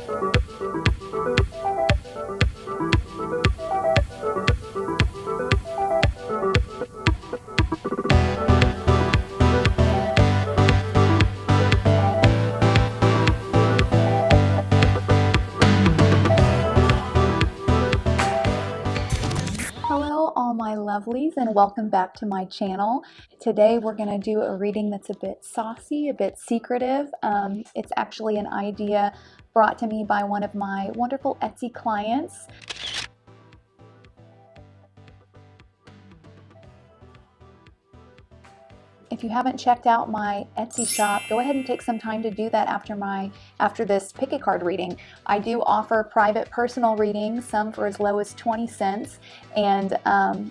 Hello all my lovelies and welcome back to my channel. Today we're going to do a reading that's a bit saucy, a bit secretive. It's actually an idea brought to me by one of my wonderful Etsy clients. If you haven't checked out my Etsy shop, go ahead and take some time to do that after this pick a card reading. I do offer private personal readings, some for as low as 20 cents. And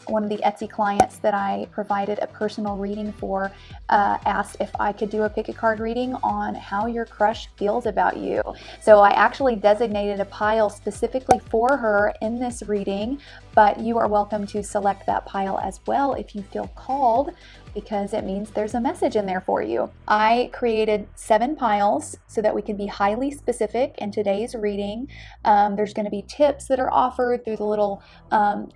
one of the Etsy clients that I provided a personal reading for asked if I could do a pick a card reading on how your crush feels about you. So I actually designated a pile specifically for her in this reading, but you are welcome to select that pile as well if you feel called, because it means there's a message in there for you. I created 7 piles so that we can be highly specific in today's reading. There's going to be tips that are offered through the little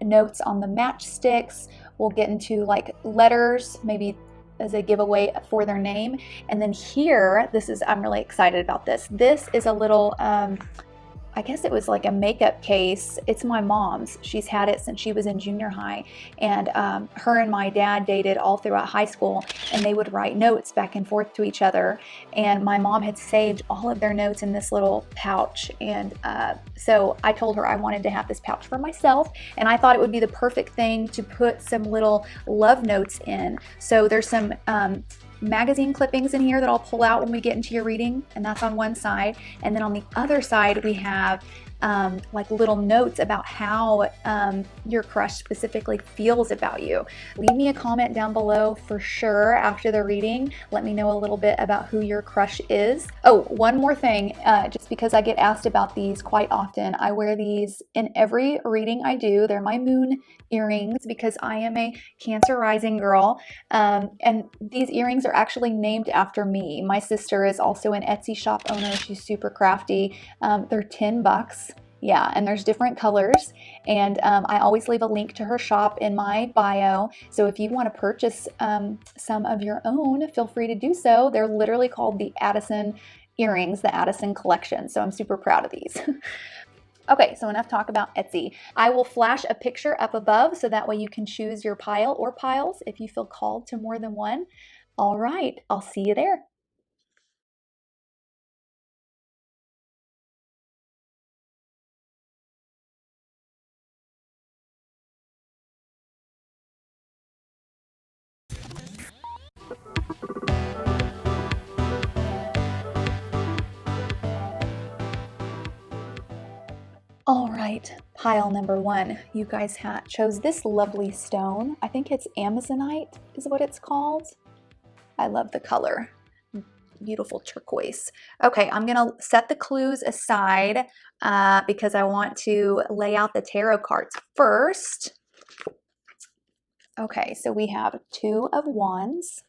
notes on the matchsticks. We'll get into like letters, maybe as a giveaway for their name. And then here, I'm really excited about this. This is a little, I guess it was like a makeup case. It's my mom's. She's had it since she was in junior high. And her and my dad dated all throughout high school, and they would write notes back and forth to each other. And my mom had saved all of their notes in this little pouch. And so I told her I wanted to have this pouch for myself. And I thought it would be the perfect thing to put some little love notes in. So there's some magazine clippings in here that I'll pull out when we get into your reading, and that's on one side. And then on the other side we have like little notes about how your crush specifically feels about you. Leave me a comment down below for sure after the reading. Let me know a little bit about who your crush is. Oh, one more thing, just because I get asked about these quite often, I wear these in every reading I do. They're my moon earrings because I am a Cancer rising girl, and these earrings are actually named after me. My sister is also an Etsy shop owner. She's super crafty. They're $10. Yeah, and there's different colors, and I always leave a link to her shop in my bio. So if you want to purchase some of your own, feel free to do so. They're literally called the Addison earrings, the Addison collection. So I'm super proud of these. Okay, so enough talk about Etsy. I will flash a picture up above so that way you can choose your pile or piles if you feel called to more than one. All right, I'll see you there. All right, pile number 1. You guys chose this lovely stone. I think it's Amazonite is what it's called. I love the color. Beautiful turquoise. Okay, I'm gonna set the clues aside because I want to lay out the tarot cards first. Okay, so we have 2 of Wands,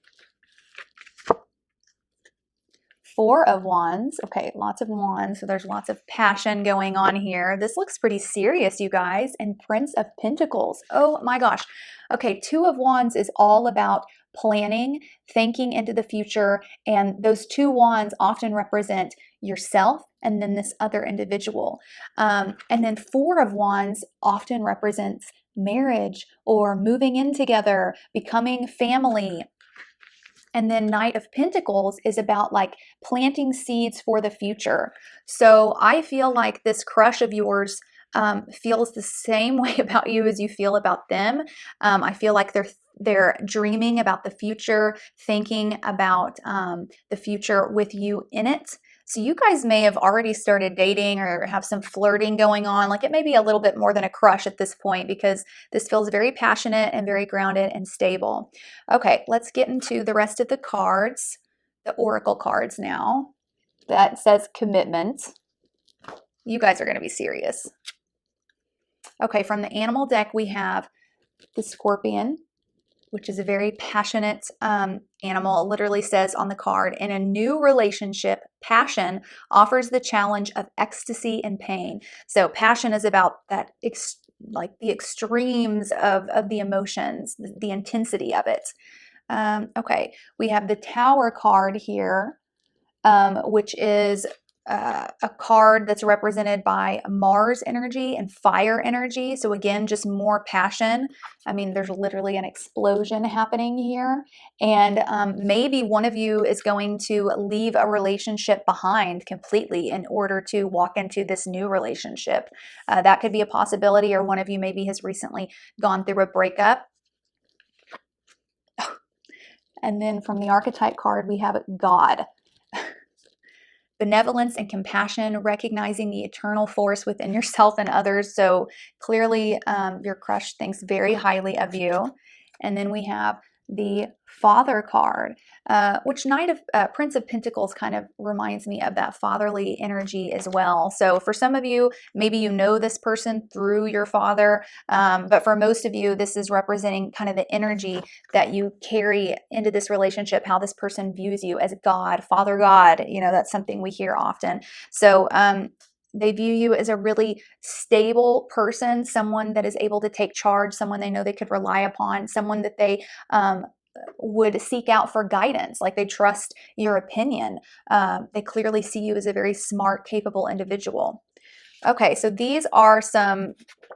4 of Wands. Okay, lots of Wands, so there's lots of passion going on here. This looks pretty serious, you guys. And Prince of Pentacles. Oh my gosh. Okay, 2 of Wands is all about planning, thinking into the future, and those 2 wands often represent yourself and then this other individual. And then 4 of Wands often represents marriage or moving in together, becoming family. And then Knight of Pentacles is about like planting seeds for the future. So I feel like this crush of yours feels the same way about you as you feel about them. I feel like they're dreaming about the future, thinking about the future with you in it. So you guys may have already started dating or have some flirting going on. Like it may be a little bit more than a crush at this point because this feels very passionate and very grounded and stable. Okay, let's get into the rest of the cards, the oracle cards now. That says commitment. You guys are going to be serious. Okay, from the animal deck, we have the scorpion, which is a very passionate animal. It literally says on the card, in a new relationship, passion offers the challenge of ecstasy and pain. So passion is about that, like the extremes of the emotions, the intensity of it. Okay, we have the Tower card here, which is a card that's represented by Mars energy and fire energy. So again, just more passion. I mean, there's literally an explosion happening here. And maybe one of you is going to leave a relationship behind completely in order to walk into this new relationship. That could be a possibility, or one of you maybe has recently gone through a breakup. And then from the archetype card, we have God. Benevolence and compassion, recognizing the eternal force within yourself and others. So clearly your crush thinks very highly of you. And then we have the Father card, which Prince of Pentacles kind of reminds me of that fatherly energy as well. So for some of you, maybe you know this person through your father, but for most of you, this is representing kind of the energy that you carry into this relationship, how this person views you as God, Father God. You know, that's something we hear often. So they view you as a really stable person, someone that is able to take charge, someone they know they could rely upon, someone that they would seek out for guidance, like they trust your opinion. They clearly see you as a very smart, capable individual. Okay, so these are some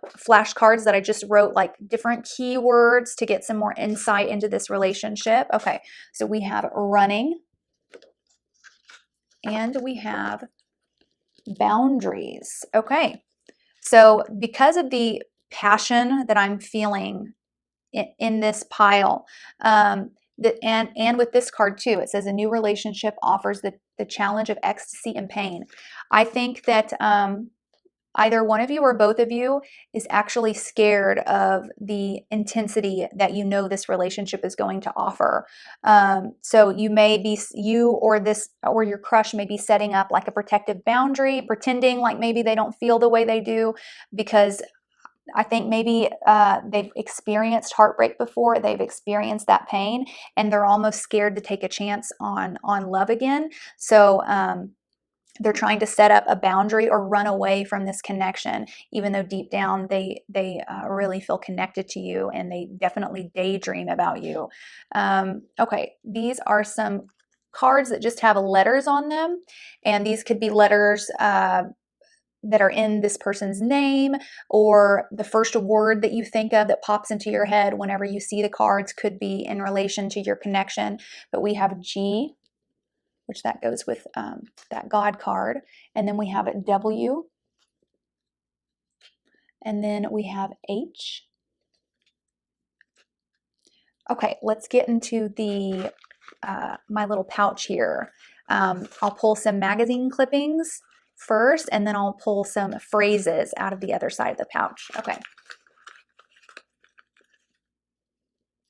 flashcards that I just wrote, like different keywords to get some more insight into this relationship. Okay, so we have running and we have boundaries. Okay, so because of the passion that I'm feeling in this pile, and with this card too, it says a new relationship offers the challenge of ecstasy and pain. I think that either one of you or both of you is actually scared of the intensity that you know this relationship is going to offer. So you may be, or your crush may be setting up like a protective boundary, pretending like maybe they don't feel the way they do, because I think maybe they've experienced heartbreak before, they've experienced that pain, and they're almost scared to take a chance on love again. So they're trying to set up a boundary or run away from this connection, even though deep down they really feel connected to you, and they definitely daydream about you. Okay, these are some cards that just have letters on them, and these could be letters that are in this person's name, or the first word that you think of that pops into your head whenever you see the cards could be in relation to your connection. But we have G, which that goes with that God card. And then we have W. And then we have H. Okay, let's get into the my little pouch here. I'll pull some magazine clippings first, and then I'll pull some phrases out of the other side of the pouch. Okay.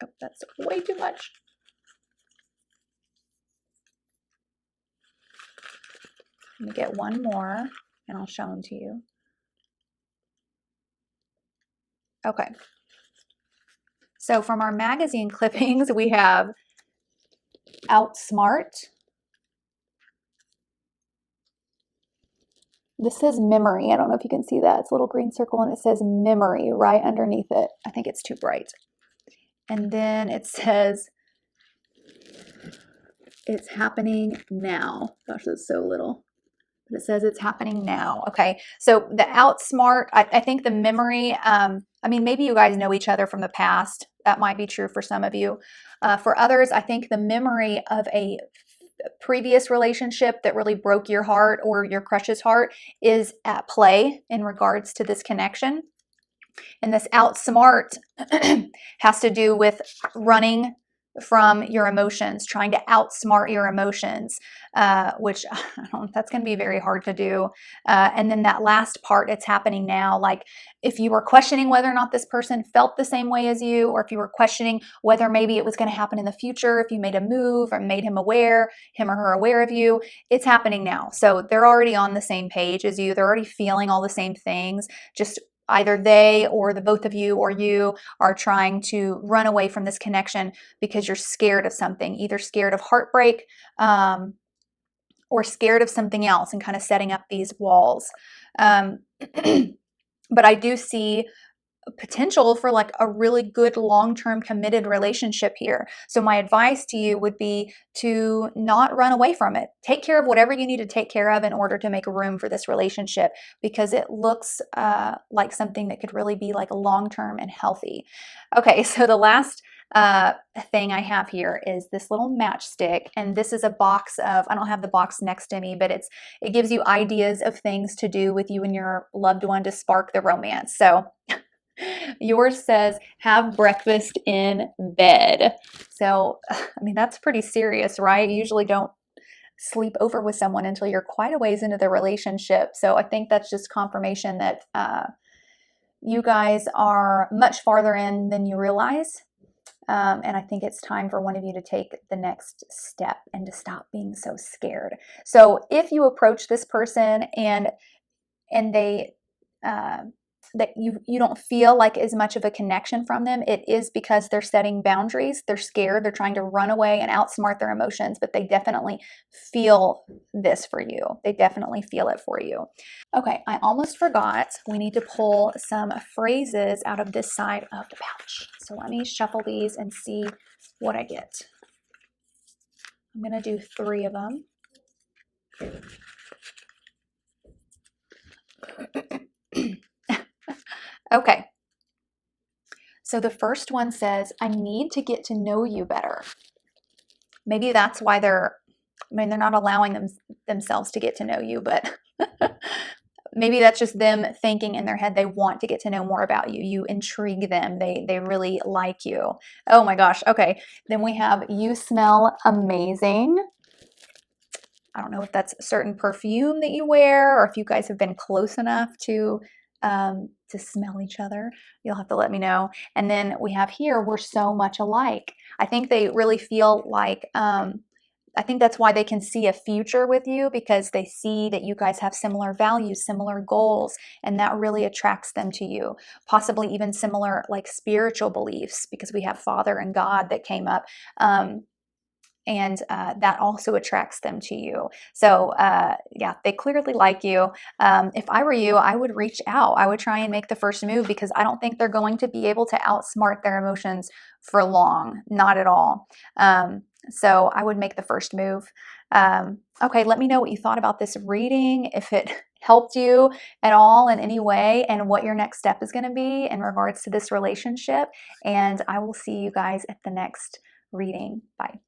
Oh, that's way too much. Let me get one more and I'll show them to you. Okay. So from our magazine clippings, we have outsmart. This says memory. I don't know if you can see that. It's a little green circle and it says memory right underneath it. I think it's too bright. And then it says it's happening now. Gosh, that's so little. But it says it's happening now. Okay, so the outsmart, I think the memory, I mean, maybe you guys know each other from the past. That might be true for some of you. For others, I think the memory of a previous relationship that really broke your heart or your crush's heart is at play in regards to this connection. And this outsmart has to do with running from your emotions, trying to outsmart your emotions, which that's going to be very hard to do. And then that last part, it's happening now. Like if you were questioning whether or not this person felt the same way as you, or if you were questioning whether maybe it was going to happen in the future, if you made a move or made him or her aware of you, it's happening now. So they're already on the same page as you. They're already feeling all the same things. Just either they or the both of you or you are trying to run away from this connection because you're scared of something, either scared of heartbreak or scared of something else, and kind of setting up these walls. But I do see potential for like a really good long-term committed relationship here. So my advice to you would be to not run away from it. Take care of whatever you need to take care of in order to make room for this relationship, because it looks like something that could really be like long-term and healthy. Okay, so the last thing I have here is this little matchstick, and this is a box of, I don't have the box next to me, but it gives you ideas of things to do with you and your loved one to spark the romance. So yours says, have breakfast in bed. So, I mean, that's pretty serious, right? You usually don't sleep over with someone until you're quite a ways into the relationship. So I think that's just confirmation that you guys are much farther in than you realize. And I think it's time for one of you to take the next step and to stop being so scared. So if you approach this person and they that you don't feel like as much of a connection from them, it is because they're setting boundaries. They're scared. They're trying to run away and outsmart their emotions, but they definitely feel this for you. They definitely feel it for you. Okay, I almost forgot. We need to pull some phrases out of this side of the pouch. So let me shuffle these and see what I get. I'm going to do 3 of them. Okay. So the first one says, I need to get to know you better. Maybe that's why they're not allowing themselves to get to know you, but maybe that's just them thinking in their head they want to get to know more about you. You intrigue them. They really like you. Oh my gosh. Okay. Then we have, you smell amazing. I don't know if that's a certain perfume that you wear, or if you guys have been close enough to smell each other. You'll have to let me know. And then we have here, we're so much alike. I think they really feel like, I think that's why they can see a future with you, because they see that you guys have similar values, similar goals, and that really attracts them to you. Possibly even similar like spiritual beliefs, because we have Father and God that came up. And that also attracts them to you. So yeah, they clearly like you. If I were you, I would reach out. I would try and make the first move, because I don't think they're going to be able to outsmart their emotions for long. Not at all. So I would make the first move. Okay, let me know what you thought about this reading, if it helped you at all in any way, and what your next step is going to be in regards to this relationship. And I will see you guys at the next reading. Bye.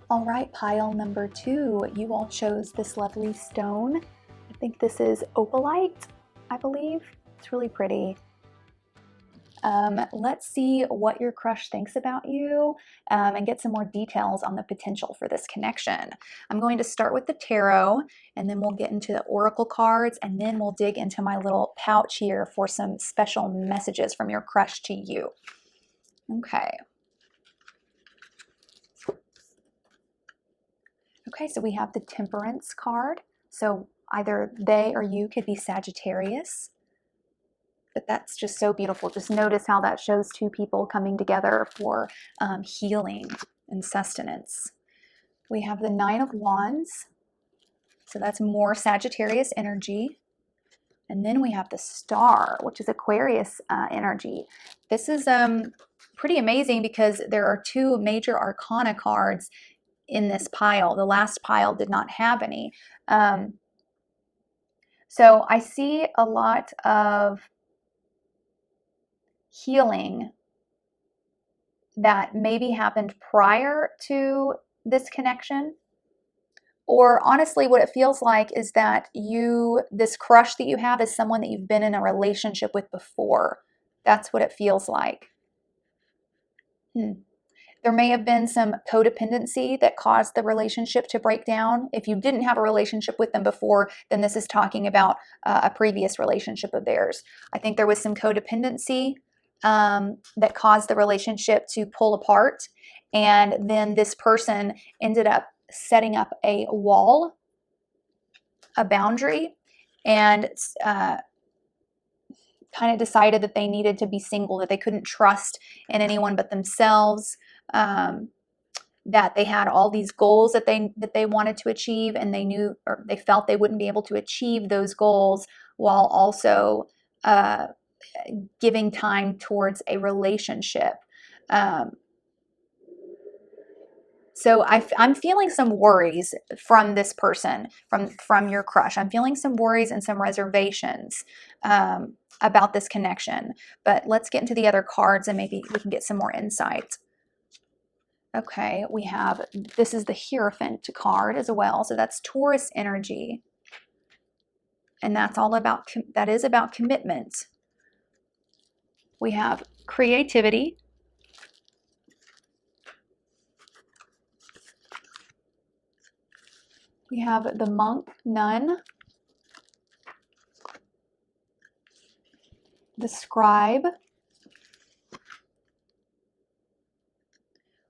All right, pile number 2, you all chose this lovely stone. I think this is opalite, I believe. It's really pretty. Let's see what your crush thinks about you and get some more details on the potential for this connection. I'm going to start with the tarot, and then we'll get into the oracle cards, and then we'll dig into my little pouch here for some special messages from your crush to you. Okay. Okay, so we have the Temperance card. So either they or you could be Sagittarius. But that's just so beautiful. Just notice how that shows 2 people coming together for healing and sustenance. We have the 9 of Wands. So that's more Sagittarius energy. And then we have the Star, which is Aquarius energy. This is pretty amazing, because there are 2 major arcana cards in this pile. The last pile did not have any. So I see a lot of healing that maybe happened prior to this connection. Or honestly, what it feels like is that this crush that you have is someone that you've been in a relationship with before. That's what it feels like. There may have been some codependency that caused the relationship to break down. If you didn't have a relationship with them before, then this is talking about a previous relationship of theirs. I think there was some codependency that caused the relationship to pull apart. And then this person ended up setting up a wall, a boundary, and kind of decided that they needed to be single, that they couldn't trust in anyone but themselves, that they had all these goals that they wanted to achieve, and they knew, or they felt they wouldn't be able to achieve those goals while also giving time towards a relationship. So I'm feeling some worries from this person, from your crush. I'm feeling some worries and some reservations about this connection. But let's get into the other cards and maybe we can get some more insight. Okay, we have, this is the Hierophant card as well. So that's Taurus energy. And that's all about, that is about commitment. We have creativity. We have the Monk, Nun, the Scribe.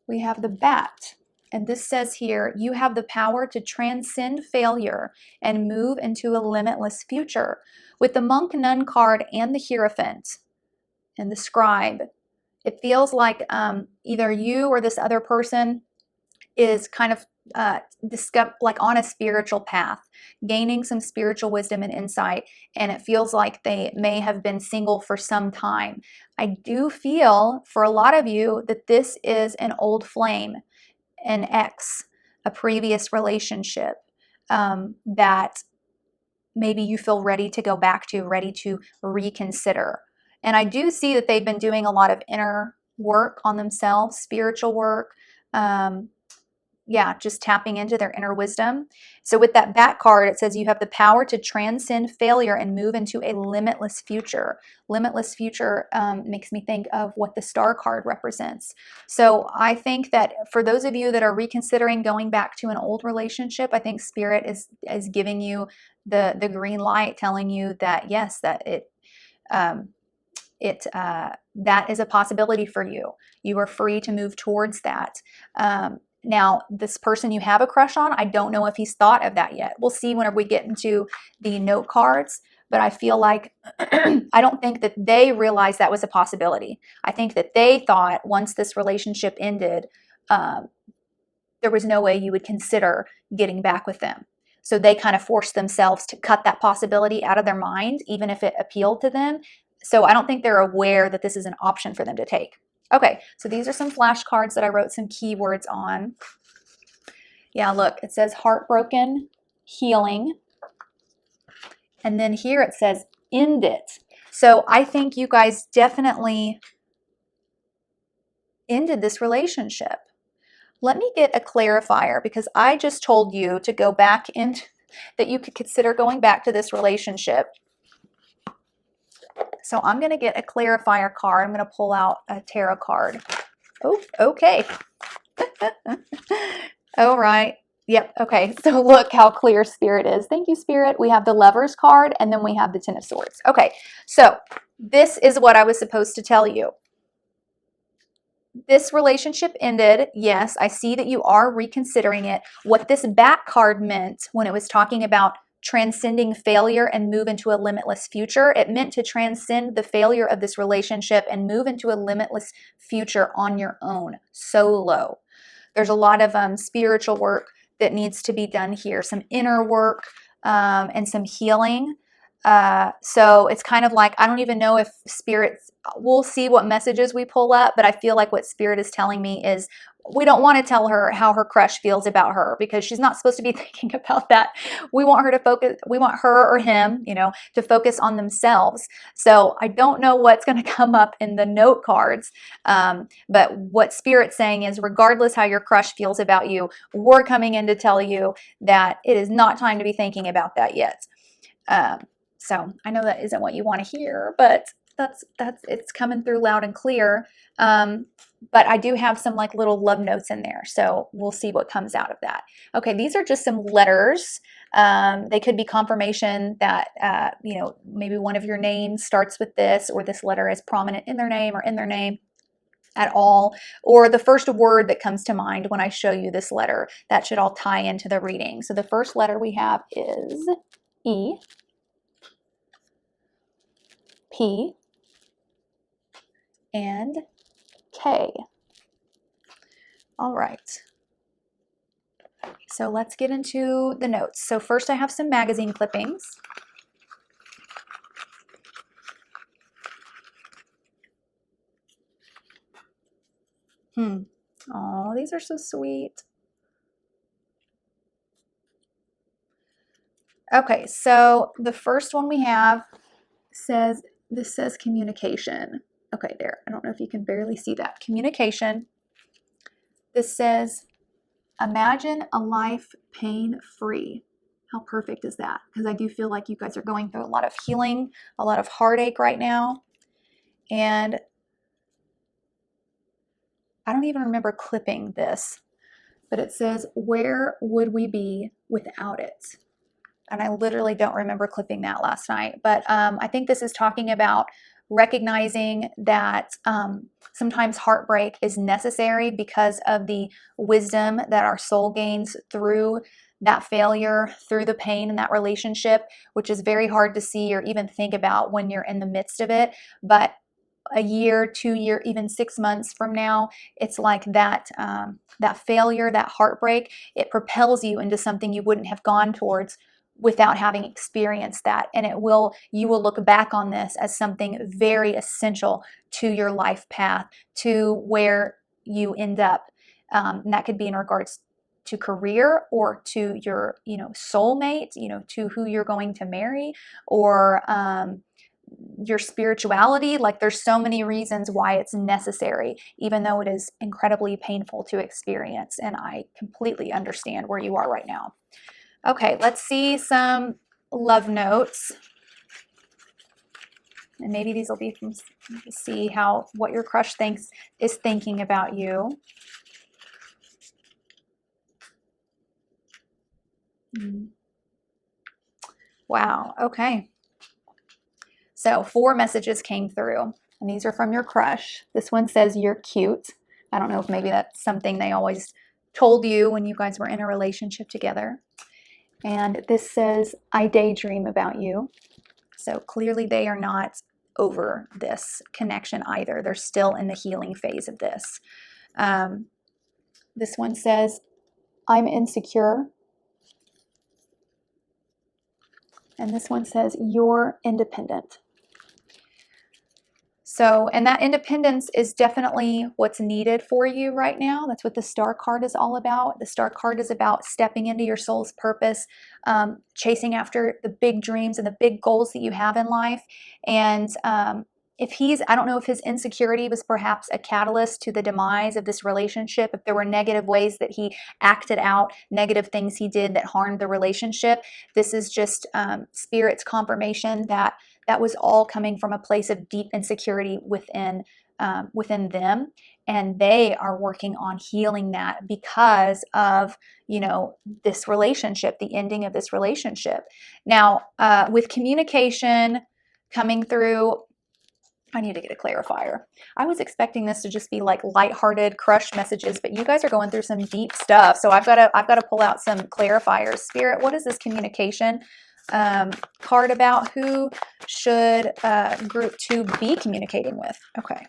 We have the Bat, and this says here, you have the power to transcend failure and move into a limitless future. With the Monk, Nun card and the Hierophant and the Scribe, it feels like either you or this other person is kind of like on a spiritual path, gaining some spiritual wisdom and insight, and it feels like they may have been single for some time. I do feel for a lot of you that this is an old flame, an ex, a previous relationship that maybe you feel ready to go back to, ready to reconsider. And I do see that they've been doing a lot of inner work on themselves, spiritual work, yeah, just tapping into their inner wisdom. So with that Bat card, it says you have the power to transcend failure and move into a limitless future. Limitless future makes me think of what the Star card represents. So I think that for those of you that are reconsidering going back to an old relationship, I think Spirit is giving you the green light, telling you that yes, that that is a possibility for you. You are free to move towards that. Now, this person you have a crush on, I don't know if he's thought of that yet. We'll see whenever we get into the note cards, but I feel like I don't think that they realized that was a possibility. I think that they thought once this relationship ended, there was no way you would consider getting back with them. So they kind of forced themselves to cut that possibility out of their mind, even if it appealed to them. So I don't think they're aware that this is an option for them to take. Okay, so these are some flashcards that I wrote some keywords on. Yeah, look, it says heartbroken, healing. And then here it says end it. So I think you guys definitely ended this relationship. Let me get a clarifier because I just told you to go back in, that you could consider going back to this relationship. So I'm going to get a clarifier card. I'm going to pull out a tarot card. Oh, okay. All right. Yep. Okay. So look how clear Spirit is. Thank you, Spirit. We have the Lovers card and then we have the Ten of Swords. Okay. So this is what I was supposed to tell you. This relationship ended. Yes, I see that you are reconsidering it. What this Bat card meant when it was talking about transcending failure and move into a limitless future, it meant to transcend the failure of this relationship and move into a limitless future on your own, solo. There's a lot of spiritual work that needs to be done here, some inner work and some healing. So it's kind of like, I don't even know if Spirit, we'll see what messages we pull up, but I feel like what Spirit is telling me is we don't want to tell her how her crush feels about her because she's not supposed to be thinking about that. We want her to focus, we want her or him, you know, to focus on themselves. So I don't know what's going to come up in the note cards, but what Spirit's saying is regardless how your crush feels about you, we're coming in to tell you that it is not time to be thinking about that yet. So I know that isn't what you want to hear, but that's it's coming through loud and clear. but I do have some like little love notes in there. So we'll see what comes out of that. Okay, these are just some letters. They could be confirmation that, you know, maybe one of your names starts with this, or this letter is prominent in their name or in their name at all, or the first word that comes to mind when I show you this letter. That should all tie into the reading. So the first letter we have is E, P, and K. All right. So let's get into the notes. So first I have some magazine clippings. Oh, these are so sweet. Okay, so the first one we have says, this says communication. Okay, there. I don't know if you can barely see that. Communication. This says, imagine a life pain-free. How perfect is that? Because I do feel like you guys are going through a lot of healing, a lot of heartache right now. And I don't even remember clipping this, but it says, where would we be without it? And I literally don't remember clipping that last night. But I think this is talking about recognizing that sometimes heartbreak is necessary because of the wisdom that our soul gains through that failure, through the pain in that relationship, which is very hard to see or even think about when you're in the midst of it. But a year, 2 year, even 6 months from now, it's like that that failure, that heartbreak, it propels you into something you wouldn't have gone towards without having experienced that. And you will look back on this as something very essential to your life path, to where you end up. And that could be in regards to career, or to your, you know, soulmate, you know, to who you're going to marry, or your spirituality. Like, there's so many reasons why it's necessary, even though it is incredibly painful to experience. And I completely understand where you are right now. Okay, let's see some love notes. And maybe these will be from, see what your crush is thinking about you. Wow, okay. So 4 messages came through, and these are from your crush. This one says, you're cute. I don't know if maybe that's something they always told you when you guys were in a relationship together. And this says, I daydream about you. So clearly they are not over this connection either. They're still in the healing phase of this. This one says, I'm insecure. And this one says, you're independent. So, and that independence is definitely what's needed for you right now. That's what the Star card is all about. The Star card is about stepping into your soul's purpose, chasing after the big dreams and the big goals that you have in life. And I don't know if his insecurity was perhaps a catalyst to the demise of this relationship, if there were negative ways that he acted out, negative things he did that harmed the relationship. This is just Spirit's confirmation that that was all coming from a place of deep insecurity within them, and they are working on healing that because of, you know, this relationship, the ending of this relationship. Now, with communication coming through, I need to get a clarifier. I was expecting this to just be like lighthearted crush messages, but you guys are going through some deep stuff, so I've got to pull out some clarifiers. Spirit, what is this communication card about? Who should group 2 be communicating with? Okay.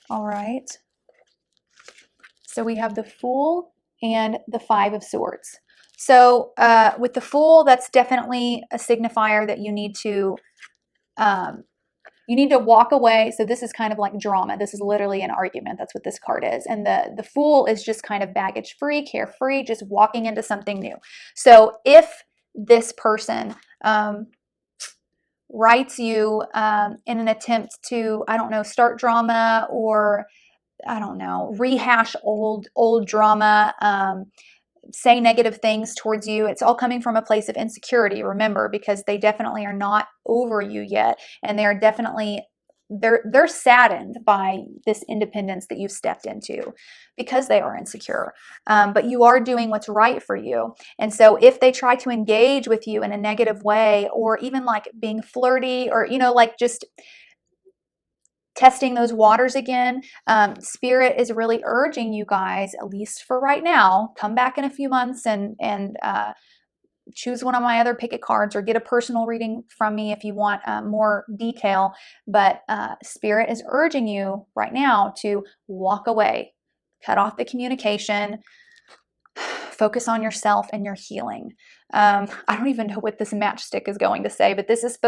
All right. So we have the Fool and the 5 of Swords. So with the Fool, that's definitely a signifier that you need to walk away. So this is kind of like drama. This is literally an argument. That's what this card is. And the Fool is just kind of baggage free, carefree, just walking into something new. So if this person writes you in an attempt to, I don't know, start drama, or I don't know, rehash old drama, say negative things towards you, it's all coming from a place of insecurity, remember, because they definitely are not over you yet, and they are definitely they're saddened by this independence that you've stepped into because they are insecure. But you are doing what's right for you. And so if they try to engage with you in a negative way, or even like being flirty, or, like just testing those waters again, Spirit is really urging you guys, at least for right now, come back in a few months and choose one of my other picket cards, or get a personal reading from me if you want more detail. But Spirit is urging you right now to walk away, cut off the communication, focus on yourself and your healing. I don't even know what this matchstick is going to say, but this is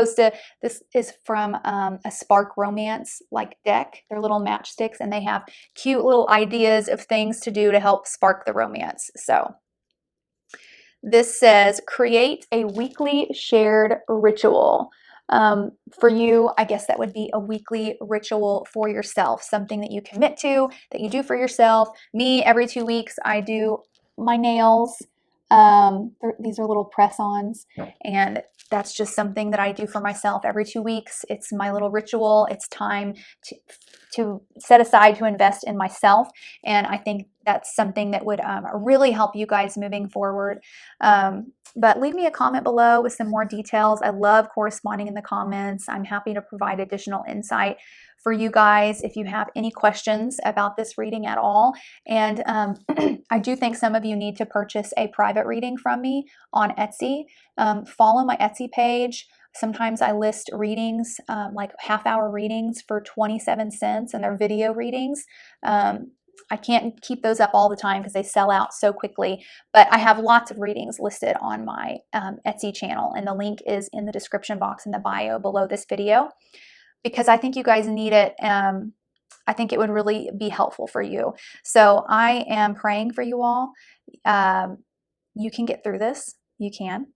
from a Spark Romance like deck. They're little matchsticks, and they have cute little ideas of things to do to help spark the romance. So this says, create a weekly shared ritual. For you, I guess that would be a weekly ritual for yourself, something that you commit to, that you do for yourself. Me, every 2 weeks, I do my nails. These are little press-ons, and that's just something that I do for myself every 2 weeks. It's my little ritual. It's time to set aside to invest in myself, and I think that's something that would really help you guys moving forward. But leave me a comment below with some more details. I love corresponding in the comments. I'm happy to provide additional insight for you guys if you have any questions about this reading at all. And I do think some of you need to purchase a private reading from me on Etsy. Follow my Etsy page. Sometimes I list readings, like half-hour readings for 27 cents, and they're video readings. I can't keep those up all the time because they sell out so quickly, but I have lots of readings listed on my Etsy channel, and the link is in the description box in the bio below this video, because I think you guys need it. I think it would really be helpful for you. So I am praying for you all. You can get through this. You can.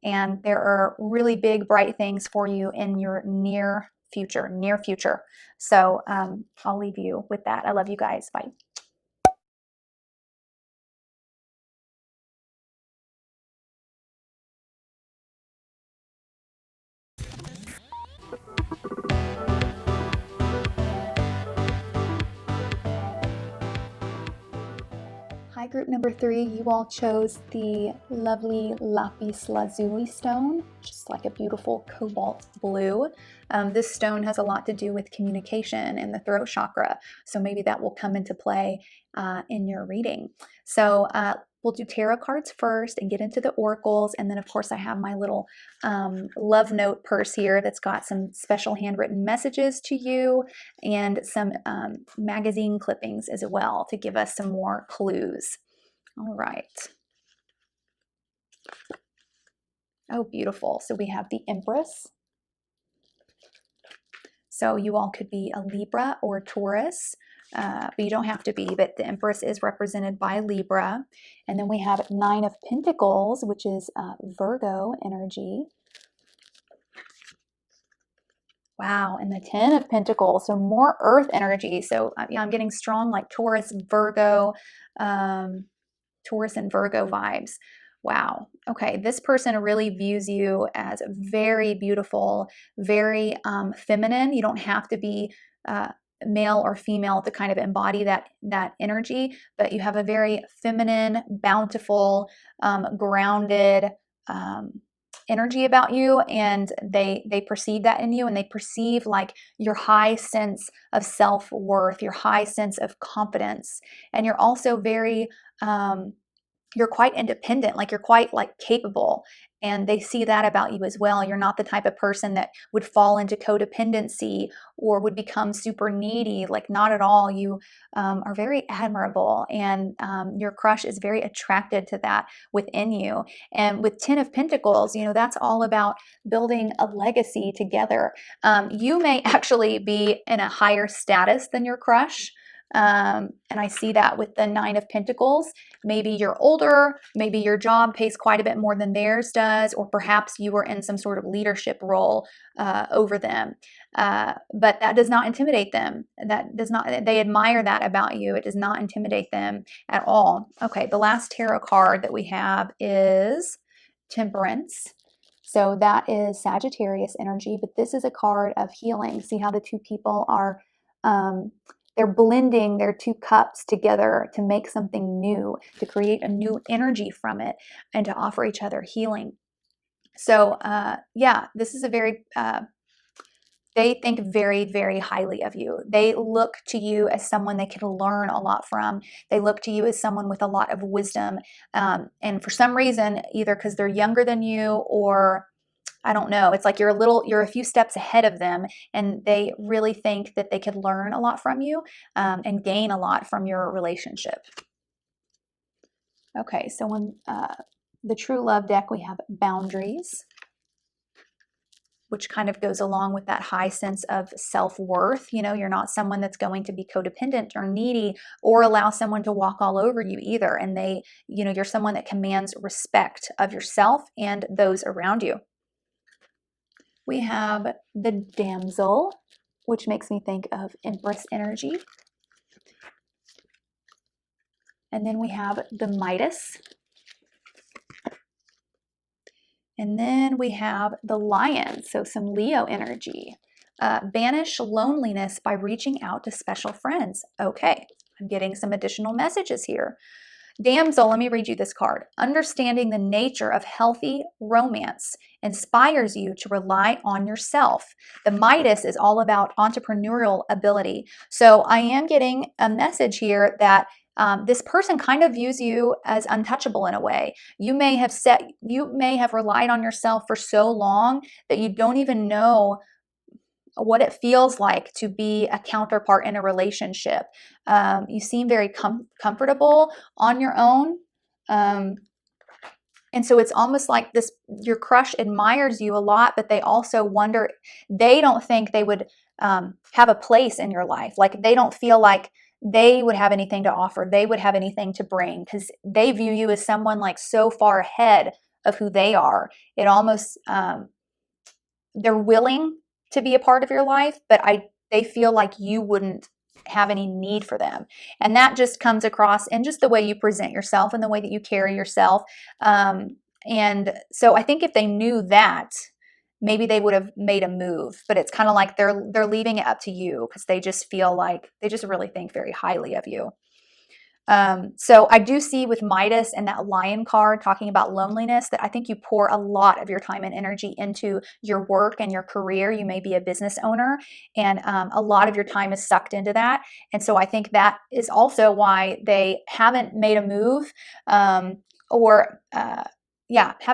And there are really big, bright things for you in your near future. So I'll leave you with that. I love you guys. Bye. Hi, group number 3. You all chose the lovely lapis lazuli stone, just like a beautiful cobalt blue. This stone has a lot to do with communication and the throat chakra, so maybe that will come into play in your reading. So we'll do tarot cards first and get into the oracles, and then of course I have my little love note purse here that's got some special handwritten messages to you, and some magazine clippings as well to give us some more clues. All right. Oh, beautiful. So we have the Empress. So you all could be a Libra or Taurus, but you don't have to be, but the Empress is represented by Libra. And then we have 9 of Pentacles, which is Virgo energy. Wow, and the 10 of Pentacles, so more earth energy. So yeah, I'm getting strong like Taurus, Virgo, Taurus and Virgo vibes. Wow. Okay, this person really views you as very beautiful, very feminine. You don't have to be male or female to kind of embody that energy, but you have a very feminine, bountiful, grounded energy about you, and they perceive that in you, and they perceive like your high sense of self-worth, your high sense of confidence, and you're also very you're quite independent, like you're quite like capable, and they see that about you as well. You're not the type of person that would fall into codependency or would become super needy, like not at all. You are very admirable, and your crush is very attracted to that within you. And with 10 of Pentacles, you know, that's all about building a legacy together. You may actually be in a higher status than your crush. And I see that with the 9 of Pentacles. Maybe you're older, maybe your job pays quite a bit more than theirs does, or perhaps you were in some sort of leadership role over them. But that does not intimidate them. That does not, they admire that about you. It does not intimidate them at all. Okay, the last tarot card that we have is Temperance. So that is Sagittarius energy, but this is a card of healing. See how the two people are, they're blending their two cups together to make something new, to create a new energy from it, and to offer each other healing. So yeah, this is a very, they think very, very highly of you. They look to you as someone they can learn a lot from. They look to you as someone with a lot of wisdom. And for some reason, either because they're younger than you, or I don't know, it's like you're a few steps ahead of them, and they really think that they could learn a lot from you, and gain a lot from your relationship. Okay, so on the True Love deck, we have boundaries, which kind of goes along with that high sense of self-worth. You know, you're not someone that's going to be codependent or needy or allow someone to walk all over you either. And you're someone that commands respect of yourself and those around you. We have the Damsel, which makes me think of Empress energy. And then we have the Midas. And then we have the Lion, so some Leo energy. Banish loneliness by reaching out to special friends. Okay, I'm getting some additional messages here. Damsel, let me read you this card. Understanding the nature of healthy romance inspires you to rely on yourself. The Midas is all about entrepreneurial ability. So I am getting a message here that this person kind of views you as untouchable in a way. You may have relied on yourself for so long that you don't even know what it feels like to be a counterpart in a relationship. You seem very comfortable on your own. And so it's almost like your crush admires you a lot, but they also wonder, they don't think they would have a place in your life. Like they don't feel like they would have anything to offer. They would have anything to bring because they view you as someone like so far ahead of who they are. It almost, they're willing to be a part of your life, but they feel like you wouldn't have any need for them. And that just comes across in just the way you present yourself and the way that you carry yourself. And so I think if they knew that, maybe they would have made a move, but it's kind of like they're leaving it up to you because they just feel like they just really think very highly of you. So I do see with Midas and that Lion card talking about loneliness that I think you pour a lot of your time and energy into your work and your career. You may be a business owner, and a lot of your time is sucked into that. And so I think that is also why they haven't made a move, haven't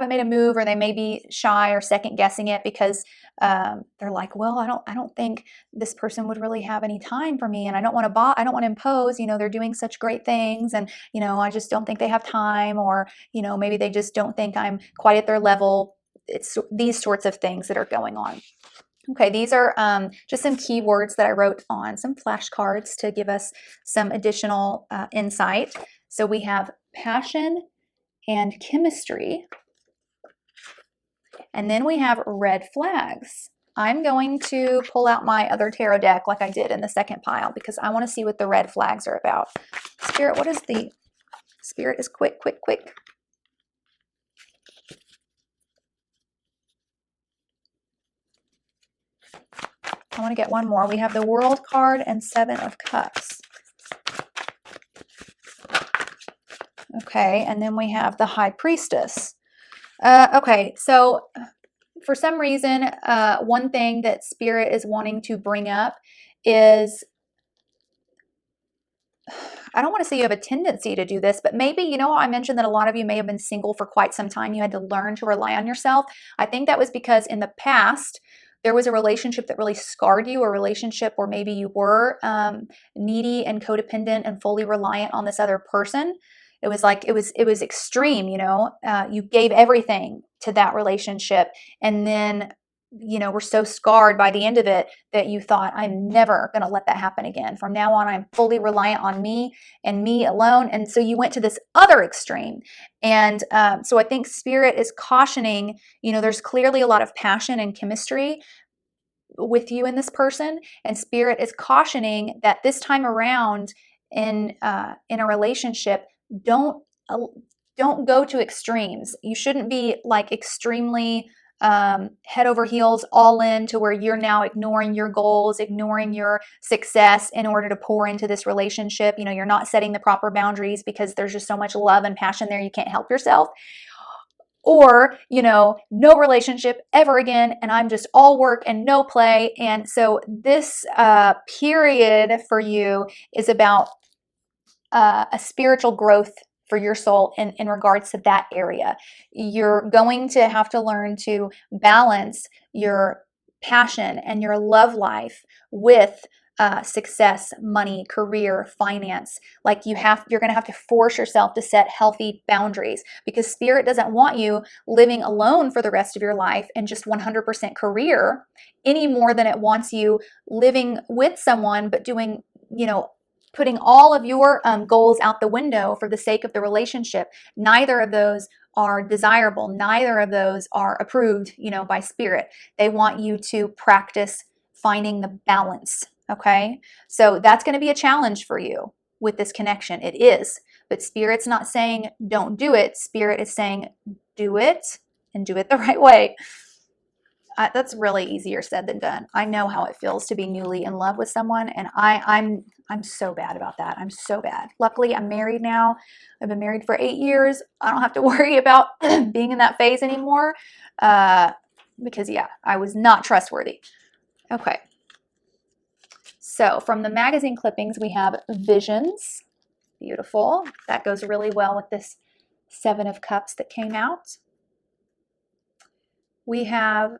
made a move, or they may be shy or second guessing it because they're like, well, I don't think this person would really have any time for me, and I don't want to impose. They're doing such great things, and I just don't think they have time, or maybe they just don't think I'm quite at their level. It's these sorts of things that are going on. Okay, these are just some keywords that I wrote on some flashcards to give us some additional insight. So we have passion and chemistry. And then we have red flags. I'm going to pull out my other tarot deck like I did in the second pile because I want to see what the red flags are about. Spirit, what is the... Spirit is quick, quick, quick. I want to get one more. We have the World card and Seven of Cups. Okay, and then we have the High Priestess. Okay, so for some reason, one thing that Spirit is wanting to bring up is, I don't want to say you have a tendency to do this, but maybe, I mentioned that a lot of you may have been single for quite some time. You had to learn to rely on yourself. I think that was because in the past, there was a relationship that really scarred you, a relationship where maybe you were needy and codependent and fully reliant on this other person. It was like, it was extreme, you gave everything to that relationship, and then, were so scarred by the end of it that you thought, I'm never going to let that happen again. From now on, I'm fully reliant on me and me alone. And so you went to this other extreme. And so I think Spirit is cautioning, there's clearly a lot of passion and chemistry with you and this person. And Spirit is cautioning that this time around in a relationship, don't go to extremes. You shouldn't be like extremely head over heels all in to where you're now ignoring your goals, ignoring your success in order to pour into this relationship. You know, you're not setting the proper boundaries because there's just so much love and passion there you can't help yourself. Or, you know, no relationship ever again, and I'm just all work and no play. And so this period for you is about a spiritual growth for your soul in regards to that area. You're going to have to learn to balance your passion and your love life with success, money, career, finance. Like you're going to have to force yourself to set healthy boundaries, because spirit doesn't want you living alone for the rest of your life and just 100% career any more than it wants you living with someone but doing, you know, putting all of your goals out the window for the sake of the relationship. Neither of those are desirable. Neither of those are approved, you know, by spirit. They want you to practice finding the balance. Okay, so that's going to be a challenge for you with this connection. It is, but spirit's not saying don't do it. Spirit is saying do it and do it the right way. That's really easier said than done. I know how it feels to be newly in love with someone, and I'm so bad about that. I'm so bad. Luckily, I'm married now. I've been married for 8 years. I don't have to worry about being in that phase anymore because, yeah, I was not trustworthy. Okay. So from the magazine clippings, we have visions. Beautiful. That goes really well with this 7 of Cups that came out. We have,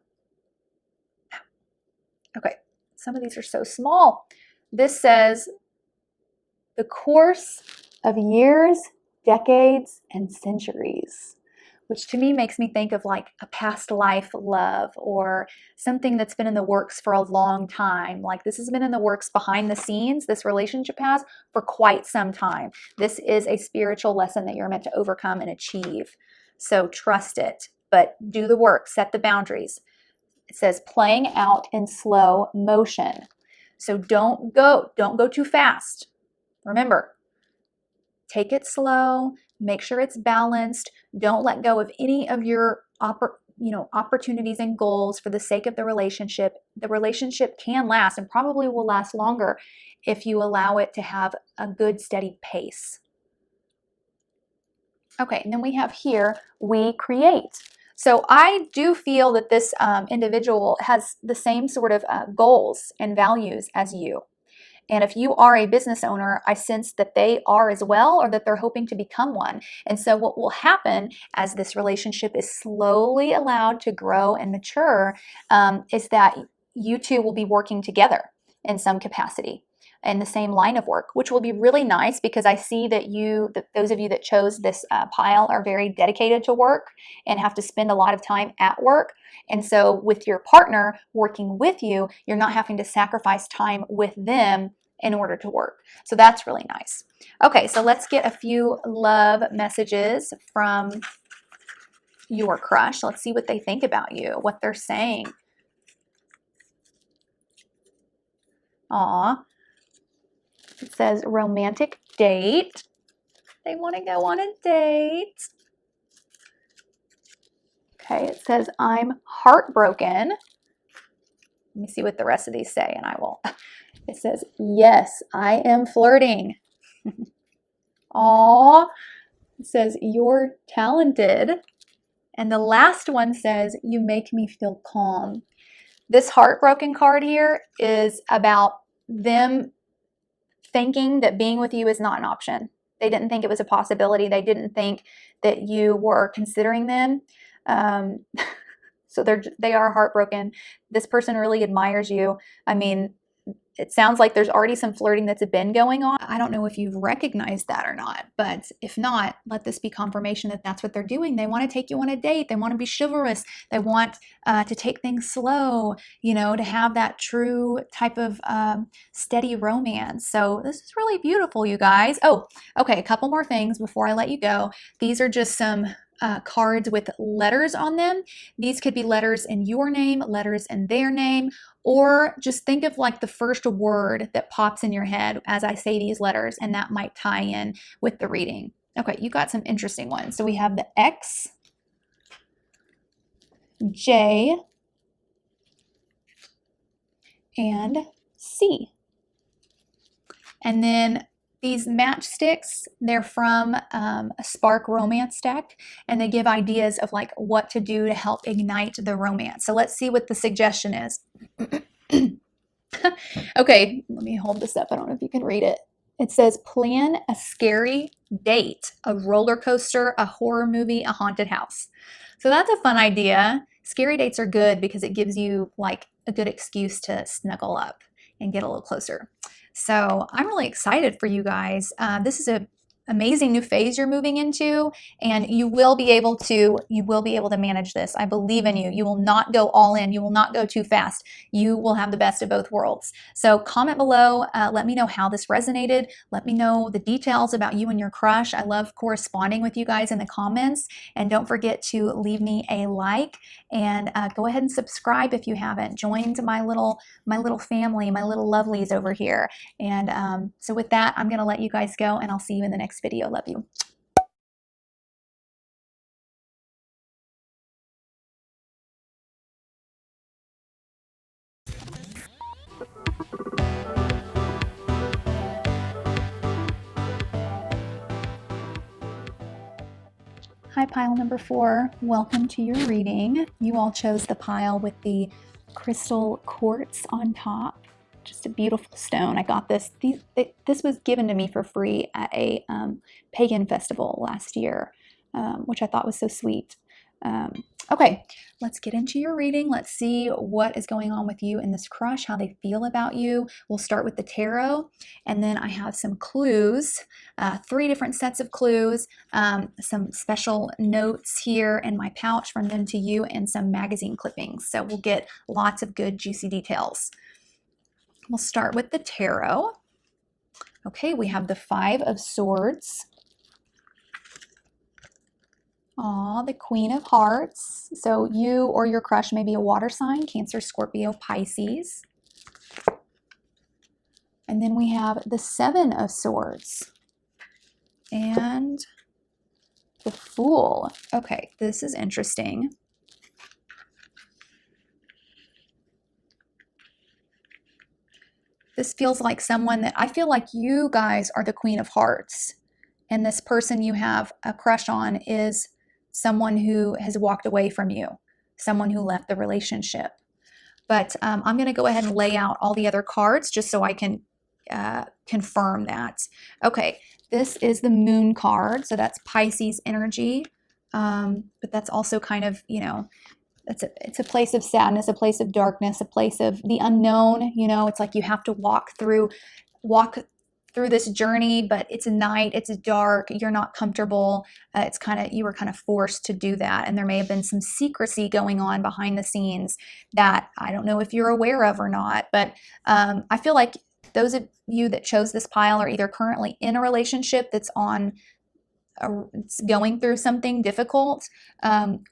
okay, some of these are so small. This says, the course of years, decades, and centuries, which to me makes me think of like a past life love or something that's been in the works for a long time. Like this has been in the works behind the scenes, this relationship has, for quite some time. This is a spiritual lesson that you're meant to overcome and achieve. So trust it, but do the work, set the boundaries. It says playing out in slow motion. So don't go too fast. Remember, take it slow, make sure it's balanced. Don't let go of any of your opportunities and goals for the sake of the relationship. The relationship can last and probably will last longer if you allow it to have a good, steady pace. Okay, and then we have here, we create. So I do feel that this individual has the same sort of goals and values as you. And if you are a business owner, I sense that they are as well, or that they're hoping to become one. And so what will happen as this relationship is slowly allowed to grow and mature is that you two will be working together in some capacity in the same line of work, which will be really nice because I see that those of you that chose this pile are very dedicated to work and have to spend a lot of time at work. And so with your partner working with you, you're not having to sacrifice time with them in order to work. So that's really nice. Okay, so let's get a few love messages from your crush. Let's see what they think about you, what they're saying. Aw. It says romantic date. They want to go on a date. Okay, it says I'm heartbroken. Let me see what the rest of these say and I will. It says, yes, I am flirting. Aw. It says, you're talented. And the last one says, you make me feel calm. This heartbroken card here is about them thinking that being with you is not an option. They didn't think it was a possibility. They didn't think that you were considering them. So they are heartbroken. This person really admires you. I mean, it sounds like there's already some flirting that's been going on. I don't know if you've recognized that or not, but if not, let this be confirmation that that's what they're doing. They want to take you on a date. They want to be chivalrous. They want to take things slow, you know, to have that true type of steady romance. So this is really beautiful, you guys. Oh, okay, a couple more things before I let you go. These are just some cards with letters on them. These could be letters in your name, letters in their name, or just think of like the first word that pops in your head as I say these letters, and that might tie in with the reading. Okay, you got some interesting ones. So we have the X, J, and C. And then these matchsticks, they're from a Spark romance deck, and they give ideas of like what to do to help ignite the romance. So let's see what the suggestion is. Okay, let me hold this up. I don't know if you can read it. It says, plan a scary date, a roller coaster, a horror movie, a haunted house. So that's a fun idea. Scary dates are good because it gives you like a good excuse to snuggle up and get a little closer. So I'm really excited for you guys. This is a amazing new phase you're moving into, and you will be able to manage this. I believe in you. You will not go all in. You will not go too fast. You will have the best of both worlds. So comment below. Let me know how this resonated. Let me know the details about you and your crush. I love corresponding with you guys in the comments. And don't forget to leave me a like, and go ahead and subscribe if you haven't. Joined my little family, my little lovelies over here. And so with that, I'm going to let you guys go, and I'll see you in the next video. Love you. Hi, pile number 4. Welcome to your reading. You all chose the pile with the crystal quartz on top. Just a beautiful stone. I got this. This was given to me for free at a pagan festival last year, which I thought was so sweet. Okay, let's get into your reading. Let's see what is going on with you and this crush, how they feel about you. We'll start with the tarot, and then I have some clues, 3 different sets of clues, some special notes here in my pouch from them to you, and some magazine clippings. So we'll get lots of good juicy details. We'll start with the tarot. Okay, we have the 5 of Swords. Aw, the Queen of Hearts. So you or your crush may be a water sign, Cancer, Scorpio, Pisces. And then we have the 7 of Swords and the Fool. Okay, this is interesting. This feels like someone that I feel like you guys are the Queen of Hearts, and this person you have a crush on is someone who has walked away from you, someone who left the relationship. But I'm going to go ahead and lay out all the other cards just so I can confirm that. Okay, this is the Moon card, so that's Pisces energy, but that's also kind of, you know, it's a place of sadness, a place of darkness, a place of the unknown. You know, it's like you have to walk through this journey, but it's night, it's dark, you're not comfortable. It's kind of, you were kind of forced to do that, and there may have been some secrecy going on behind the scenes that I don't know if you're aware of or not. But I feel like those of you that chose this pile are either currently in a relationship that's it's going through something difficult,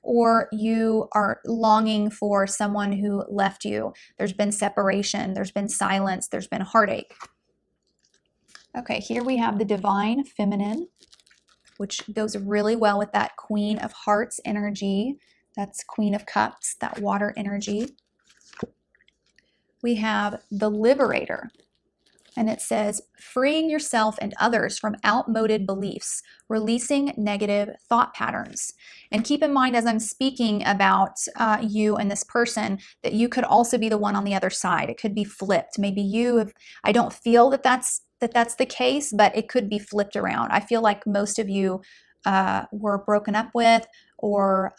or you are longing for someone who left you. There's been separation, there's been silence, there's been heartache. Okay, here we have the Divine Feminine, which goes really well with that Queen of Hearts energy. That's Queen of Cups, that water energy. We have the Liberator, and it says, freeing yourself and others from outmoded beliefs, releasing negative thought patterns. And keep in mind, as I'm speaking about you and this person, that you could also be the one on the other side. It could be flipped. Maybe you, I don't feel that that's the case, but it could be flipped around. I feel like most of you were broken up with, or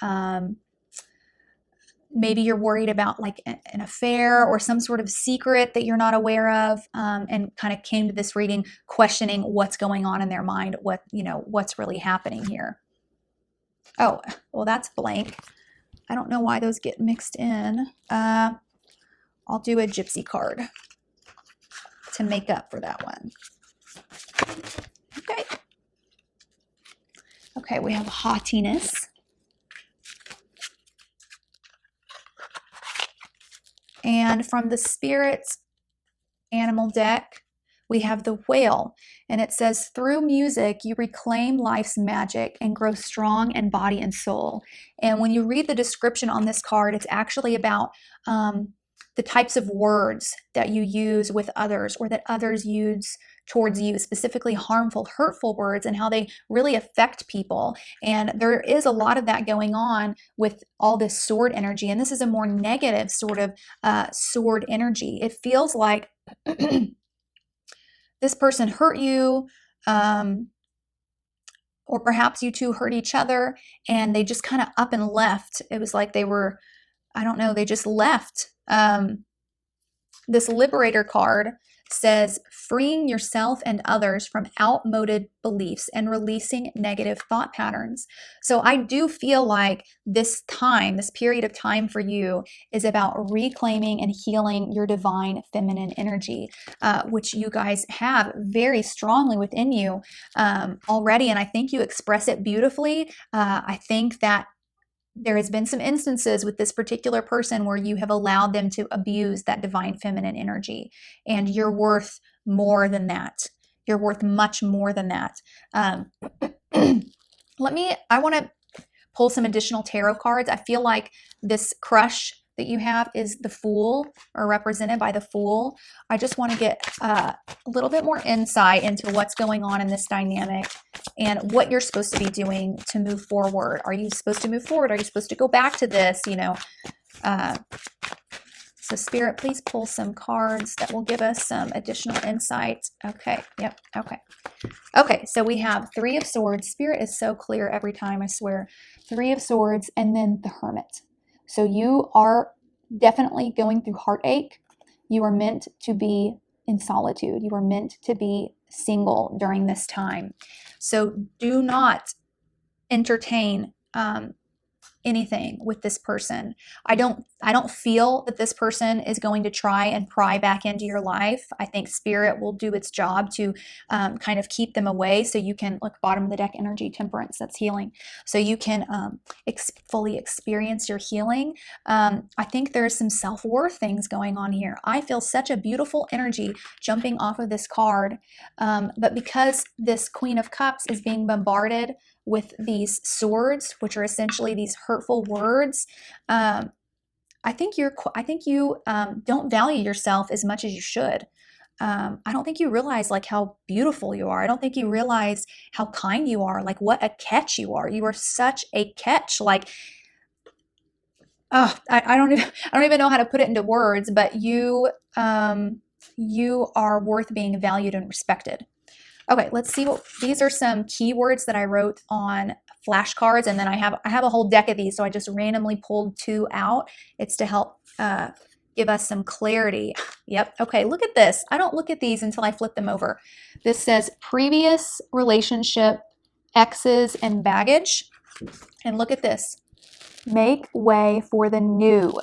maybe you're worried about like an affair or some sort of secret that you're not aware of, and kind of came to this reading questioning what's going on in their mind, what's really happening here. Oh, well, that's blank. I don't know why those get mixed in. I'll do a gypsy card to make up for that one. Okay. Okay, we have haughtiness. And from the Spirit Animal deck, we have the whale, and it says, through music, you reclaim life's magic and grow strong in body and soul. And when you read the description on this card, it's actually about the types of words that you use with others or that others use towards you, specifically harmful, hurtful words, and how they really affect people. And there is a lot of that going on with all this sword energy. And this is a more negative sort of sword energy. It feels like this person hurt you, or perhaps you two hurt each other, and they just kind of up and left. It was like they were, I don't know, they just left. This Liberator card says, freeing yourself and others from outmoded beliefs and releasing negative thought patterns. So I do feel like this time, this period of time for you is about reclaiming and healing your divine feminine energy, which you guys have very strongly within you already. And I think you express it beautifully. I think that there has been some instances with this particular person where you have allowed them to abuse that divine feminine energy, and you're worth more than that. You're worth much more than that. I want to pull some additional tarot cards. I feel like this crush that you have is the Fool, or represented by the Fool. I just want to get a little bit more insight into what's going on in this dynamic and what you're supposed to be doing to move forward. Are you supposed to move forward? Are you supposed to go back to this? You know, so Spirit, please pull some cards that will give us some additional insight. Okay. Yep. Okay. Okay. So we have Three of Swords. Spirit is so clear every time, I swear. Three of Swords, and then the Hermit. So you are definitely going through heartache. You are meant to be in solitude. You are meant to be single during this time. So do not entertain anything with this person. I don't feel that this person is going to try and pry back into your life. I think Spirit will do its job to kind of keep them away, so you can, look, bottom of the deck energy, Temperance, that's healing. So you can fully experience your healing. I think there's some self-worth things going on here. I feel such a beautiful energy jumping off of this card, but because this Queen of Cups is being bombarded with these swords, which are essentially these hurtful words, I think you don't value yourself as much as you should. I don't think you realize like how beautiful you are. I don't think you realize how kind you are. Like what a catch you are. You are such a catch. Like, oh, I don't even know how to put it into words. But you are worth being valued and respected. Okay, let's see what these are. Some keywords that I wrote on flashcards, and then I have a whole deck of these, so I just randomly pulled two out. It's to help give us some clarity. Yep. Okay, look at this. I don't look at these until I flip them over. This says previous relationship, exes, and baggage. And look at this. Make way for the new.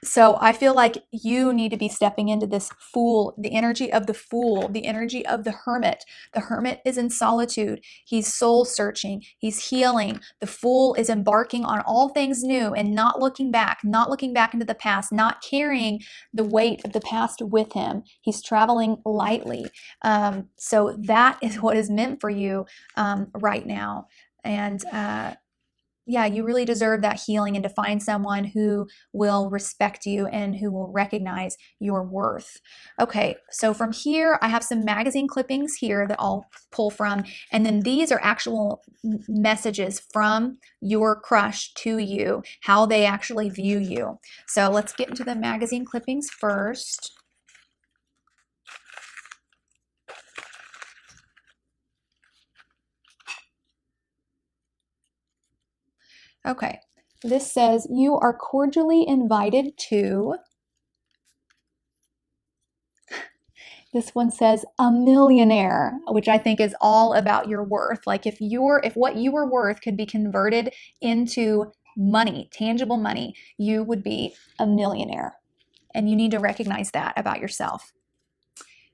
So I feel like you need to be stepping into this Fool, the energy of the Fool, the energy of the Hermit. The Hermit is in solitude. He's soul searching. He's healing. The Fool is embarking on all things new and not looking back into the past, not carrying the weight of the past with him. He's traveling lightly. So that is what is meant for you right now. And yeah, you really deserve that healing, and to find someone who will respect you and who will recognize your worth. Okay, so from here, I have some magazine clippings here that I'll pull from, and then these are actual messages from your crush to you, how they actually view you. So let's get into the magazine clippings first. Okay, this says you are cordially invited to. This one says a millionaire, which I think is all about your worth. Like if what you were worth could be converted into money, tangible money, you would be a millionaire. And you need to recognize that about yourself.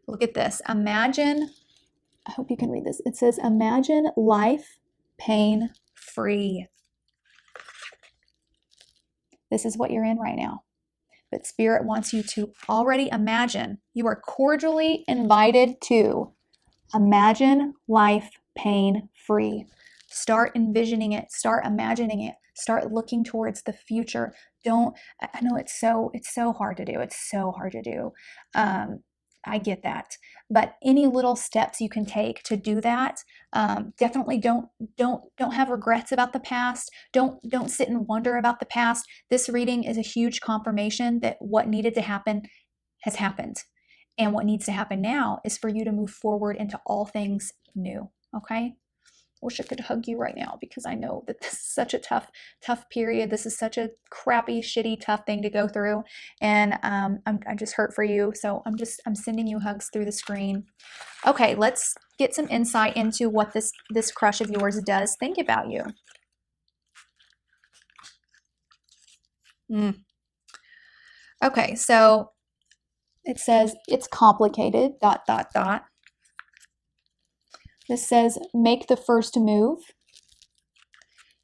Look at this. Imagine, I hope you can read this. It says, imagine life pain-free. This is what you're in right now. but Spirit wants you to already imagine. You are cordially invited to imagine life pain-free. Start envisioning it, start imagining it, start looking towards the future. Don't, I know it's so hard to do. It's so hard to do. I get that, but any little steps you can take to do that, definitely don't have regrets about the past. Don't sit and wonder about the past. This reading is a huge confirmation that what needed to happen has happened. And what needs to happen now is for you to move forward into all things new. Okay? Wish I could hug you right now because I know that this is such a tough period. This is such a crappy, shitty, tough thing to go through. And I just hurt for you. So I'm sending you hugs through the screen. Okay, let's get some insight into what this crush of yours does think about you. Okay, so it says it's complicated, ... This says make the first move.